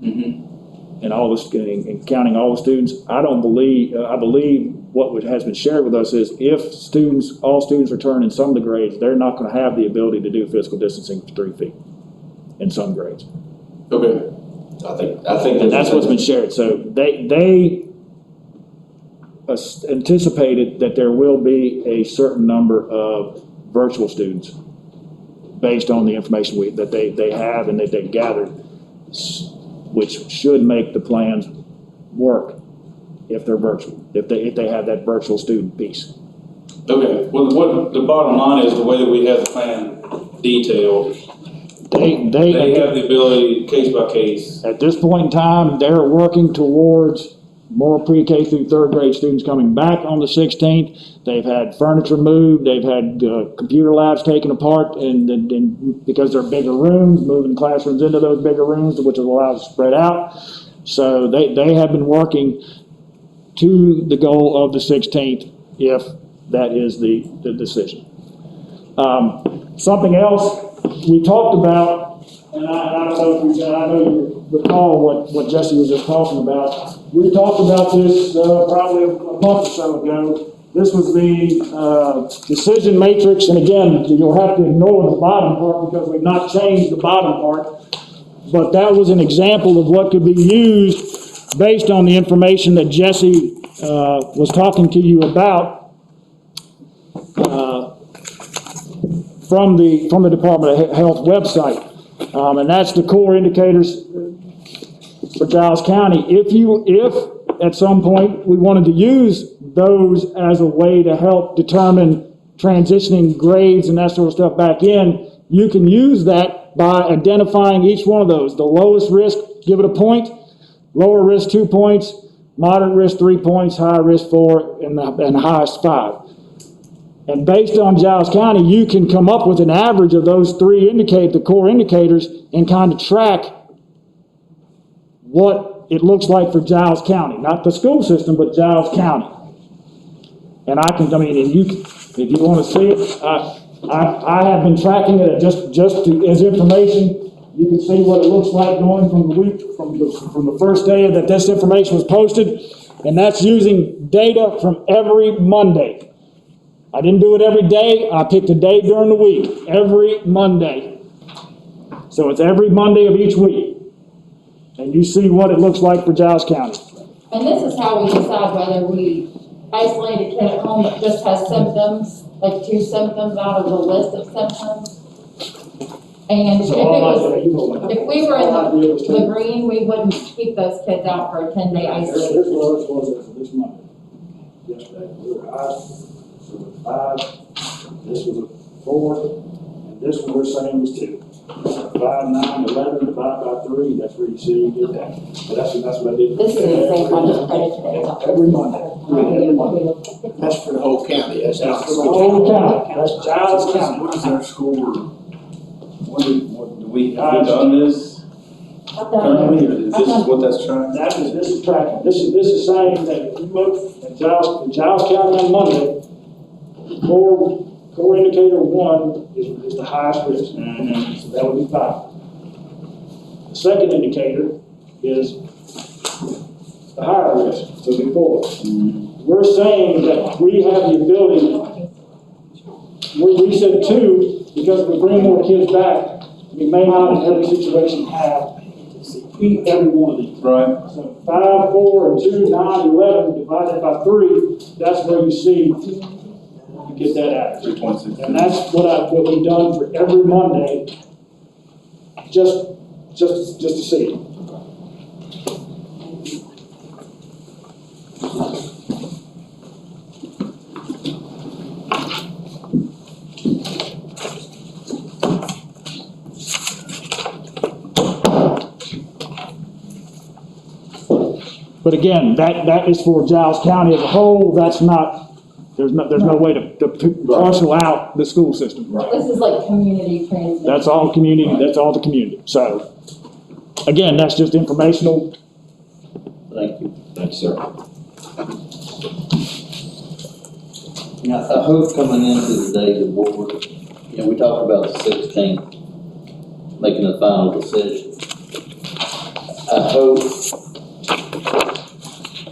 Speaker 2: and all this, and counting all the students. I believe what has been shared with us is if all students return in some of the grades, they're not going to have the ability to do physical distancing for 3 feet in some grades.
Speaker 7: Okay.
Speaker 3: I think
Speaker 2: That's what's been shared. So they anticipated that there will be a certain number of virtual students based on the information that they have and that they've gathered, which should make the plans work if they're virtual, if they have that virtual student piece.
Speaker 7: Okay, well, what the bottom line is, the way that we have the plan detailed, they have the ability, case by case.
Speaker 2: At this point in time, they're working towards more pre-K through 3rd grade students coming back on the 16th. They've had furniture moved, they've had computer labs taken apart, and because they're bigger rooms, moving classrooms into those bigger rooms, which will allow us to spread out. So they have been working to the goal of the 16th, if that is the decision. Something else we talked about, and I don't know I know you recall what Jesse was just talking about. We talked about this probably a month or so ago. This was the decision matrix, and again, you'll have to ignore the bottom part because we've not changed the bottom part. But that was an example of what could be used based on the information that Jesse was talking to you about from the Department of Health website, and that's the core indicators for Giles County. If at some point we wanted to use those as a way to help determine transitioning grades and that sort of stuff back in, you can use that by identifying each one of those. The lowest risk, give it a point. Lower risk, 2 points. Moderate risk, 3 points. High risk, 4, and the highest 5. And based on Giles County, you can come up with an average of those the core indicators, and kind of track what what it looks like for Giles County, not the school system, but Giles County. And I mean, and if you want to see it, I have been tracking it as information. You can see what it looks like going from the first day that this information was posted, and that's using data from every Monday. I didn't do it every day. I picked a day during the week, every Monday. So it's every Monday of each week. And you see what it looks like for Giles County.
Speaker 9: And this is how we decide whether we isolate a kid at home that just has symptoms, like 2 symptoms out of the list of symptoms. And if we were in the green, we wouldn't keep those kids out for a 10-day isolation.
Speaker 2: This was this Monday. Yesterday, we were high, so it was 5, this was a 4, and this one we're saying was 2. 5, 9, 11 divided by 3, that's where you see you get that. But that's what I did.
Speaker 8: This is the same one as credit.
Speaker 2: Every Monday. Every Monday.
Speaker 5: That's for the whole county, that's not.
Speaker 2: That's for the whole county. That's Giles County.
Speaker 1: What is our score? Do we have done this currently, or is this what that's trying?
Speaker 2: This is tracking. This is saying that if you look at Giles County on Monday, core indicator 1 is the highest risk.
Speaker 1: Mm-hmm.
Speaker 2: So that would be 5. The second indicator is the higher risk, so it'd be 4.
Speaker 1: Mm-hmm.
Speaker 2: We're saying that we have the ability, we said 2, because if we bring more kids back, we may not in every situation have eat every one of these.
Speaker 1: Right.
Speaker 2: So 5, 4, and 2, 9, 11 divided by 3, that's where you see you get that average.
Speaker 1: 3.6.
Speaker 2: And that's what we've done for every Monday, just to see it. But again, that is for Giles County as a whole. That's not, there's no way to parcel out the school system.
Speaker 9: This is like community transmission.
Speaker 2: That's all community, that's all the community. So, again, that's just informational.
Speaker 4: Thank you.
Speaker 3: Thanks, sir.
Speaker 4: Now, I hope coming into the day, the board, we talked about the 16th, making a final decision. I hope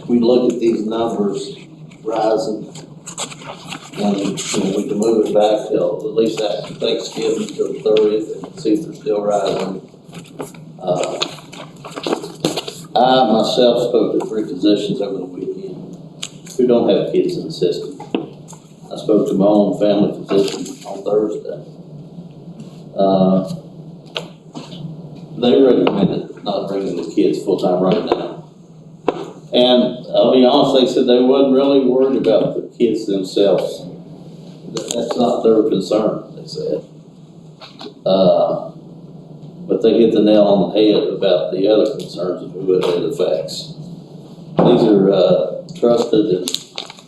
Speaker 4: we look at these numbers rising and we can move it back till at least after Thanksgiving till the 30th and see if they're still rising. I myself spoke to 3 physicians over the weekend who don't have kids in the system. I spoke to my own family physician on Thursday. They recommended not bringing the kids full-time right now. And I'll be honest, they said they wasn't really worried about the kids themselves. That's not their concern, they said. But they hit the nail on the head about the other concerns of who it affects. These are trusted and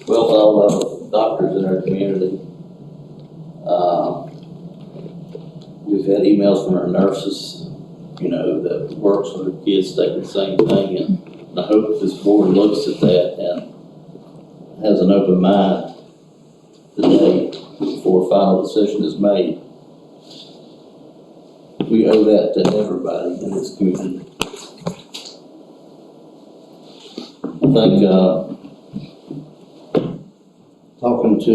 Speaker 4: well thought of doctors in our community. We've had emails from our nurses, that works with our kids stating the same thing, and I hope this board looks at that and has an open mind today before a final decision is made. We owe that to everybody in this community. I think, talking to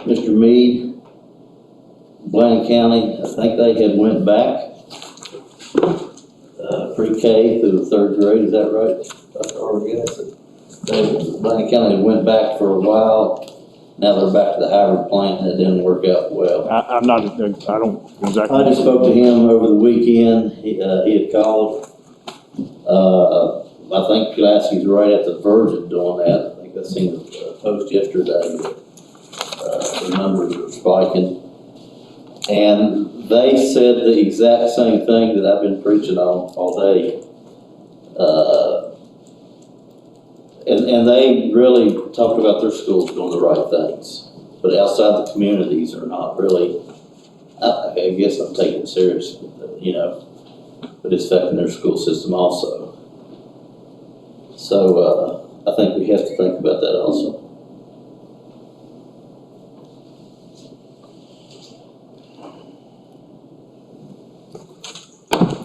Speaker 4: Mr. Meade, Bland County, I think they had went back pre-K through the 3rd grade, is that right, Dr. Argaz? Bland County went back for a while. Now they're back to the hybrid plan, and it didn't work out well.
Speaker 2: I don't exactly.
Speaker 4: I just spoke to him over the weekend. He had called. I think Pulaski's right at the verge of doing that. I think I seen a post yesterday. The numbers are spiking. And they said the exact same thing that I've been preaching on all day. And they really talked about their schools doing the right things. But outside the communities are not really, I guess I'm taking it serious, but it's affecting their school system also. So, I think we have to think about that also.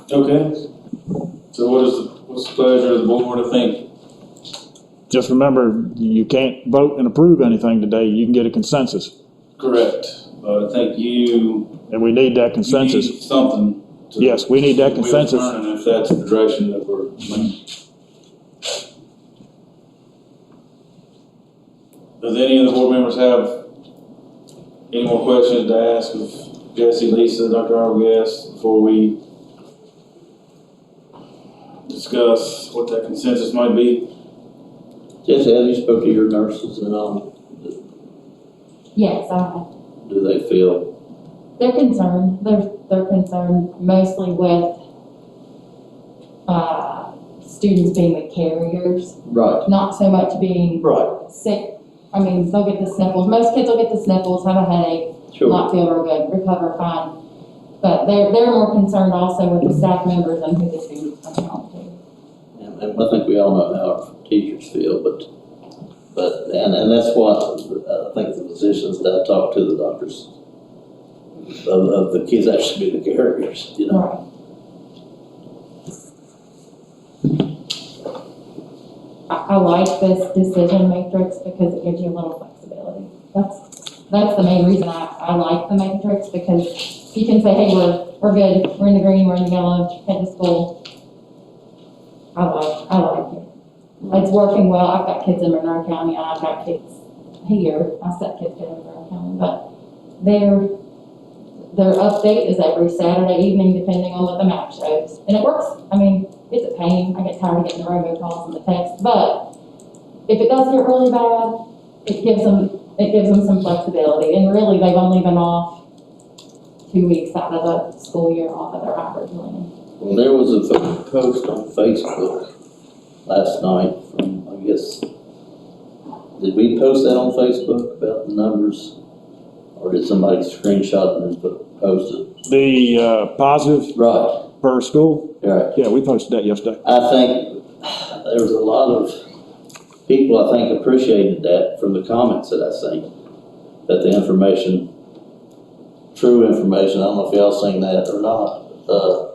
Speaker 1: Okay. So what's the pleasure of the board, I think?
Speaker 2: Just remember, you can't vote and approve anything today. You can get a consensus,
Speaker 1: Correct, but I think
Speaker 2: and we need that
Speaker 1: you
Speaker 2: consensus.
Speaker 1: need something.
Speaker 2: Yes, we need that
Speaker 1: We'll
Speaker 2: consensus.
Speaker 1: determine if that's the direction that we're going. Does any of the board members have any more questions to ask of Jesse, Lisa, Dr. Arbogast before we discuss what that consensus might be?
Speaker 4: Jesse, have you spoke to your nurses and
Speaker 9: Yes, I have.
Speaker 4: do they feel?
Speaker 9: They're concerned. They're concerned mostly with, students being the carriers,
Speaker 4: Right.
Speaker 9: not so much being
Speaker 4: Right.
Speaker 9: sick. I mean, they'll get the sniffles. Most kids will get the sniffles, have a headache,
Speaker 4: Sure.
Speaker 9: not feel real good, recover fine. But they're more concerned also with the staff members and who the students come out to.
Speaker 4: And I think we all know how our teachers feel, but that's what I think the physicians that I talk to, the doctors, of the kids actually be the carriers, you know?
Speaker 9: Right. I like this decision matrix because it gives you a little flexibility. That's the main reason I like the matrix, because you can say, hey, we're good, we're in the green, we're in the yellow, head to school. I like it. It's working well. I've got kids in Monroe County, and I've got kids here. I said kids in Monroe County, but their update is every Saturday evening, depending on what the map shows. And it works. I mean, it's a pain. I get tired of getting the robocalls and the texts, but if it does get really bad, it gives them some flexibility. And really, they've only been off 2 weeks out of the school year off of their hybrid learning.
Speaker 4: Well, there was a post on Facebook last night from, I guess, did we post that on Facebook about the numbers? Or did somebody screenshot it and post it?
Speaker 2: The positive
Speaker 4: Right,
Speaker 2: per school,
Speaker 4: right.
Speaker 2: yeah, we posted that yesterday.
Speaker 4: I think there was a lot of people, I think, appreciated that from the comments that I seen, that the information, true information, I don't know if y'all seen that or not. Well,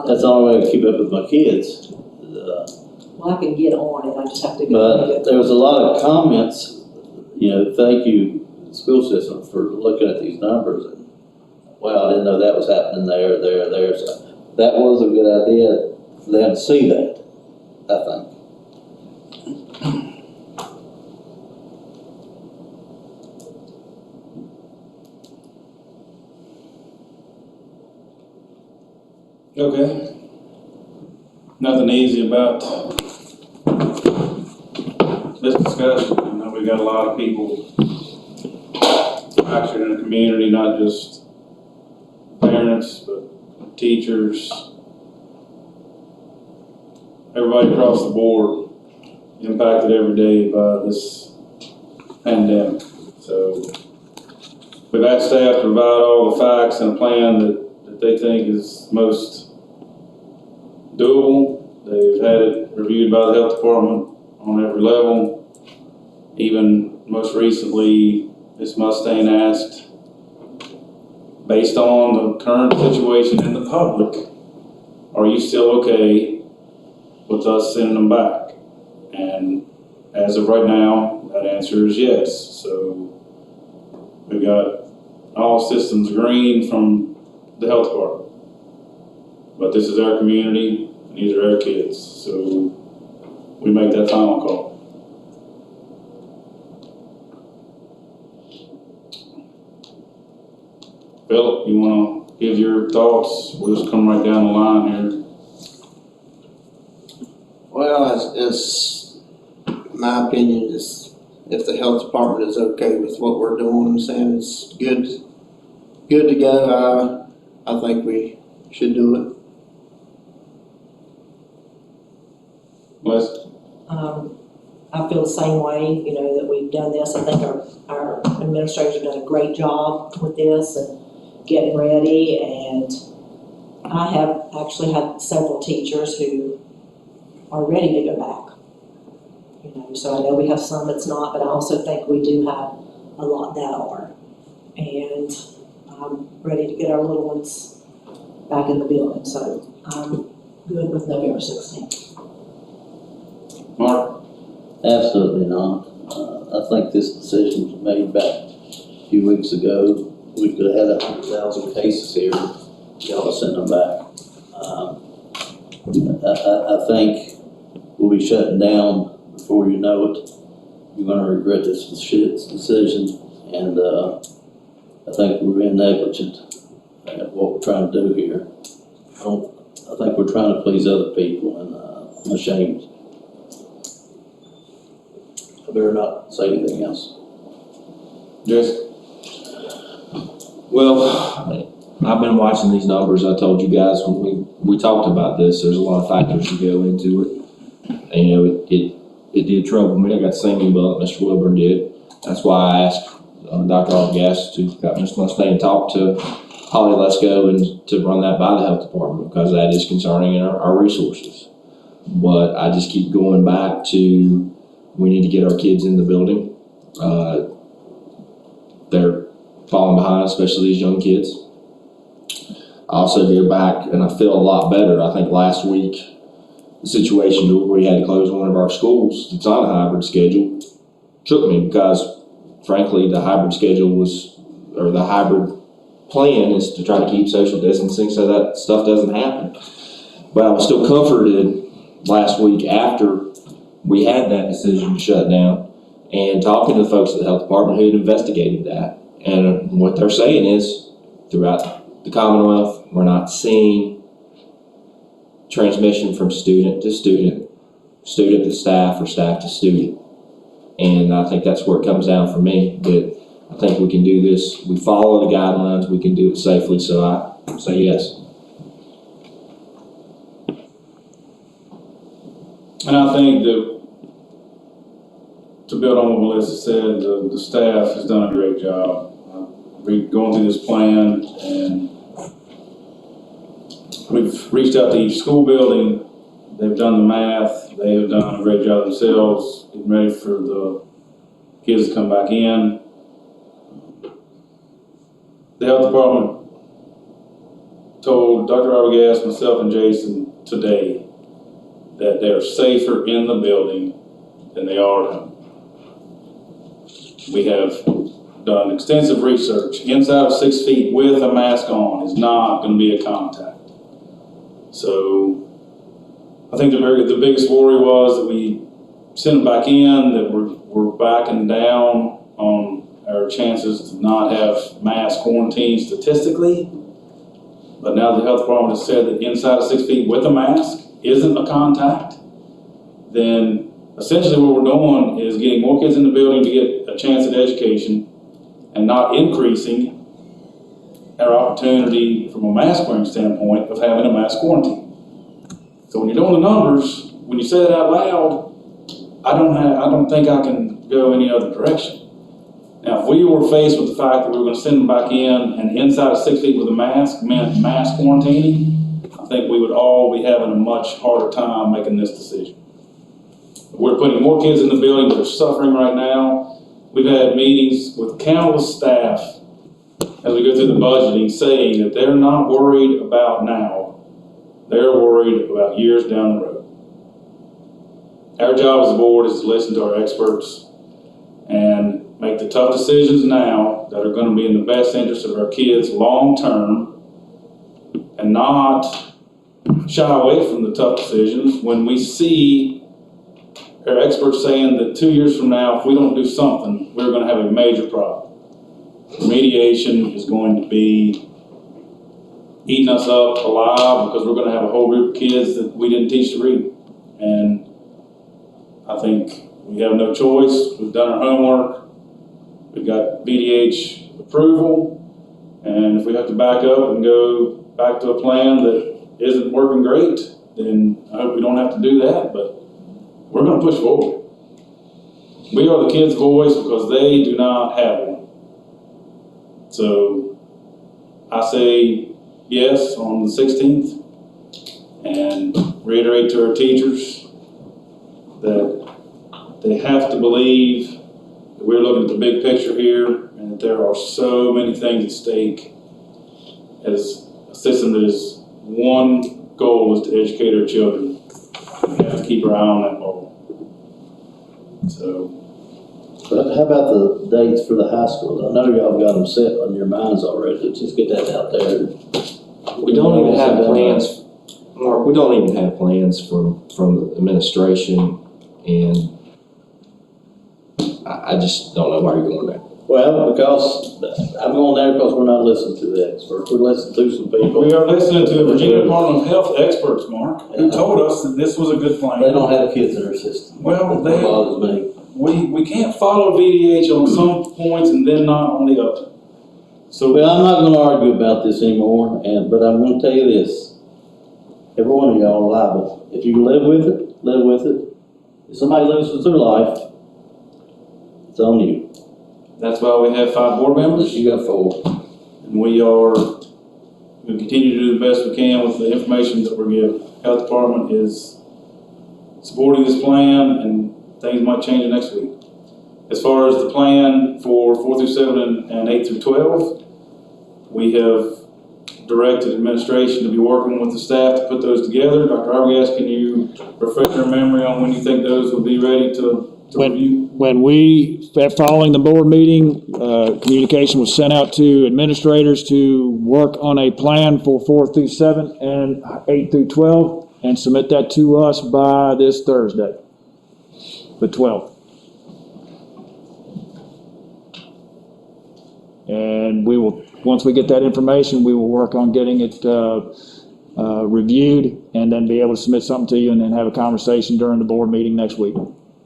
Speaker 4: that's the only way to keep up with my kids.
Speaker 6: Well, I can get on it, I just have to go.
Speaker 4: But there was a lot of comments, you know, thank you, school system, for looking at these numbers. And, wow, I didn't know that was happening there. So that was a good idea for them to see that, I think.
Speaker 1: Okay. Nothing easy about this discussion. I know we got a lot of people actually in the community, not just parents, but teachers, everybody across the board impacted every day by this pandemic. So we've asked staff to provide all the facts and a plan that they think is most doable. They've had it reviewed by the health department on every level. Even most recently, Ms. Mustaine asked, based on the current situation in the public, are you still okay with us sending them back? And as of right now, that answer is yes. So we've got all systems green from the health department. But this is our community, and these are our kids, so we make that final call. Philip, you want to give your thoughts? We'll just come right down the line here.
Speaker 5: Well, it's my opinion is if the health department is okay with what we're doing and saying it's good to go, I think we should do it.
Speaker 1: Les?
Speaker 6: I feel the same way, that we've done this. I think our administrators have done a great job with this and getting ready, and I have actually had several teachers who are ready to go back. You know, so I know we have some that's not, but I also think we do have a lot that are. And I'm ready to get our little ones back in the building, so I'm good with November 16th.
Speaker 1: Mark?
Speaker 4: Absolutely not. I think this decision was made back a few weeks ago. We could have had 100,000 cases here. Y'all send them back. I think we'll be shutting down before you know it. You're gonna regret this decision, and I think we're being negligent at what we're trying to do here. I think we're trying to please other people, and I'm ashamed. I better not say anything else.
Speaker 1: Yes.
Speaker 3: Well, I've been watching these numbers. I told you guys when we talked about this, there's a lot of factors that go into it. And, you know, it did trouble me. I got the same email that Mr. Wilburn did. That's why I asked Dr. Arbogast to got Mr. Mustang and talk to Holly Lesko and to run that by the health department, because that is concerning in our resources. But I just keep going back to, we need to get our kids in the building. They're falling behind, especially these young kids. I also go back and I feel a lot better. I think last week, the situation where we had to close one of our schools that's on a hybrid schedule shook me, because frankly, the hybrid schedule was, or the hybrid plan is to try to keep social distancing so that stuff doesn't happen. But I was still comforted last week after we had that decision to shut down, and talking to the folks at the health department who had investigated that. And what they're saying is, throughout the Commonwealth, we're not seeing transmission from student to student, student to staff, or staff to student. And I think that's where it comes down for me, that I think we can do this. We follow the guidelines, we can do it safely, so I say yes.
Speaker 1: And I think that, to build on what Melissa said, the staff has done a great job. Going through this plan, and we've reached out to each school building. They've done the math. They have done a great job themselves, getting ready for the kids to come back in. The health department told Dr. Arbogast, myself, and Jason today that they're safer in the building than they are at home. We have done extensive research. Inside of 6 feet with a mask on is not going to be a contact. So I think the biggest worry was that we sent them back in, that we're backing down on our chances to not have mass quarantine statistically. But now the health department has said that inside of 6 feet with a mask isn't a contact, then essentially what we're doing is getting more kids in the building to get a chance at education, and not increasing our opportunity from a mask wearing standpoint of having a mass quarantine. So when you're doing the numbers, when you say that out loud, I don't think I can go any other direction. Now, if we were faced with the fact that we were going to send them back in, and inside of 6 feet with a mask meant mass quarantining, I think we would all be having a much harder time making this decision. We're putting more kids in the building that are suffering right now. We've had meetings with countless staff as we go through the budgeting, saying that they're not worried about now. They're worried about years down the road. Our job as a board is to listen to our experts and make the tough decisions now that are going to be in the best interest of our kids long term, and not shy away from the tough decisions when we see our experts saying that 2 years from now, if we don't do something, we're going to have a major problem. Remediation is going to be eating us up alive, because we're going to have a whole group of kids that we didn't teach to read. And I think we have no choice. We've done our homework. We've got VDH approval. And if we have to back up and go back to a plan that isn't working great, then I hope we don't have to do that. But we're going to push forward. We are the kids' voice because they do not have one. So I say yes on the 16th and reiterate to our teachers that they have to believe that we're looking at the big picture here and that there are so many things at stake as a system that is one goal is to educate our children. We have to keep our eye on that ball. So,
Speaker 4: But how about the dates for the high school? I know y'all got them set on your minds already. Let's just get that out there.
Speaker 3: We don't even have plans, Mark, we don't even have plans from the administration, and I just don't know why you're going there.
Speaker 4: Well, because I'm going there because we're not listening to the experts. We're listening to some people.
Speaker 1: we are listening to the Virginia Department of Health experts, Mark, who told us that this was a good plan.
Speaker 4: They don't have kids in their system.
Speaker 1: Well,
Speaker 4: That bothers me.
Speaker 1: we can't follow VDH on some points and then not on the other. So,
Speaker 4: Well, I'm not gonna argue about this anymore, but I'm gonna tell you this. Every one of y'all are liable. If you live with it, live with it. If somebody loses their life, it's on you.
Speaker 1: that's why we have 5 board members.
Speaker 4: You got 4.
Speaker 1: And we continue to do the best we can with the information that we're given. Health Department is supporting this plan, and things might change next week. As far as the plan for 4 through 7 and 8 through 12, we have directed administration to be working with the staff to put those together. Dr. Arbogast, can you refresh your memory on when you think those will be ready to review?
Speaker 2: When following the board meeting, communication was sent out to administrators to work on a plan for 4 through 7 and 8 through 12 and submit that to us by this Thursday, the 12th. And we will, once we get that information, we will work on getting it reviewed and then be able to submit something to you and then have a conversation during the board meeting next week.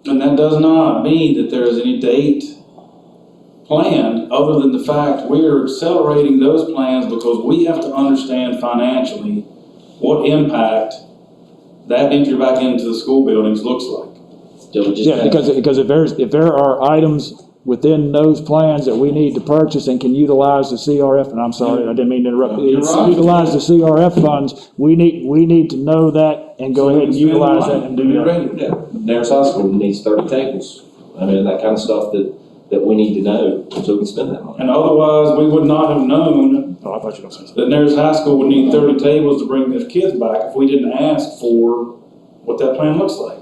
Speaker 1: And that does not mean that there is any date planned, other than the fact we are accelerating those plans because we have to understand financially what impact that entry back into the school buildings looks like.
Speaker 2: Yeah, because if there are items within those plans that we need to purchase and can utilize the CRF, and I'm sorry, I didn't mean to interrupt.
Speaker 1: You're right.
Speaker 2: Utilize the CRF funds, we need to know that and go ahead and utilize that and do that.
Speaker 3: Yeah, Nares High School needs 30 tables. I mean, that kind of stuff that we need to know so we can spend that money.
Speaker 1: And otherwise, we would not have known
Speaker 2: Oh, I thought you were going to say
Speaker 1: that Nares High School would need 30 tables to bring their kids back if we didn't ask for what that plan looks like.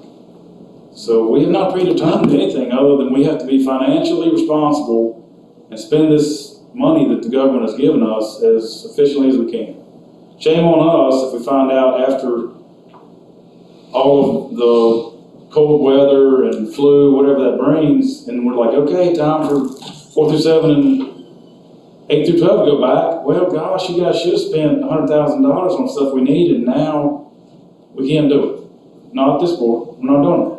Speaker 1: So we have not predetermined anything other than we have to be financially responsible and spend this money that the government has given us as efficiently as we can. Shame on us if we find out after all of the cold weather and flu, whatever that brings, and we're like, okay, time for 4 through 7 and 8 through 12 to go back. Well, gosh, you guys should have spent $100,000 on stuff we need, and now we can't do it. Not this board. We're not doing it.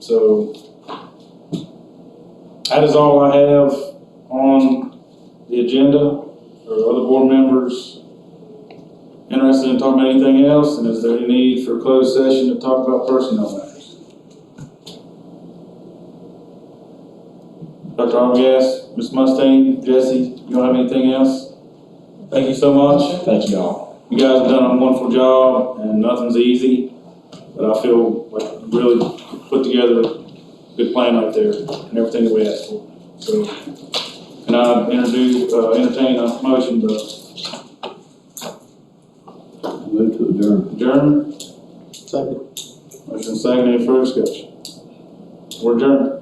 Speaker 1: So that is all I have on the agenda. Are other board members interested in talking about anything else? And is there any need for a closed session to talk about personnel matters? Dr. Arbogast, Ms. Mustaine, Jesse, you don't have anything else? Thank you so much.
Speaker 3: Thank you all.
Speaker 1: You guys have done a wonderful job, and nothing's easy, but I feel like you really put together a good plan right there and everything that we asked for. So, can I entertain a motion to
Speaker 4: Move to adjourn.
Speaker 1: adjourn?
Speaker 5: Second.
Speaker 1: Motion second, any further discussion? We're adjourned.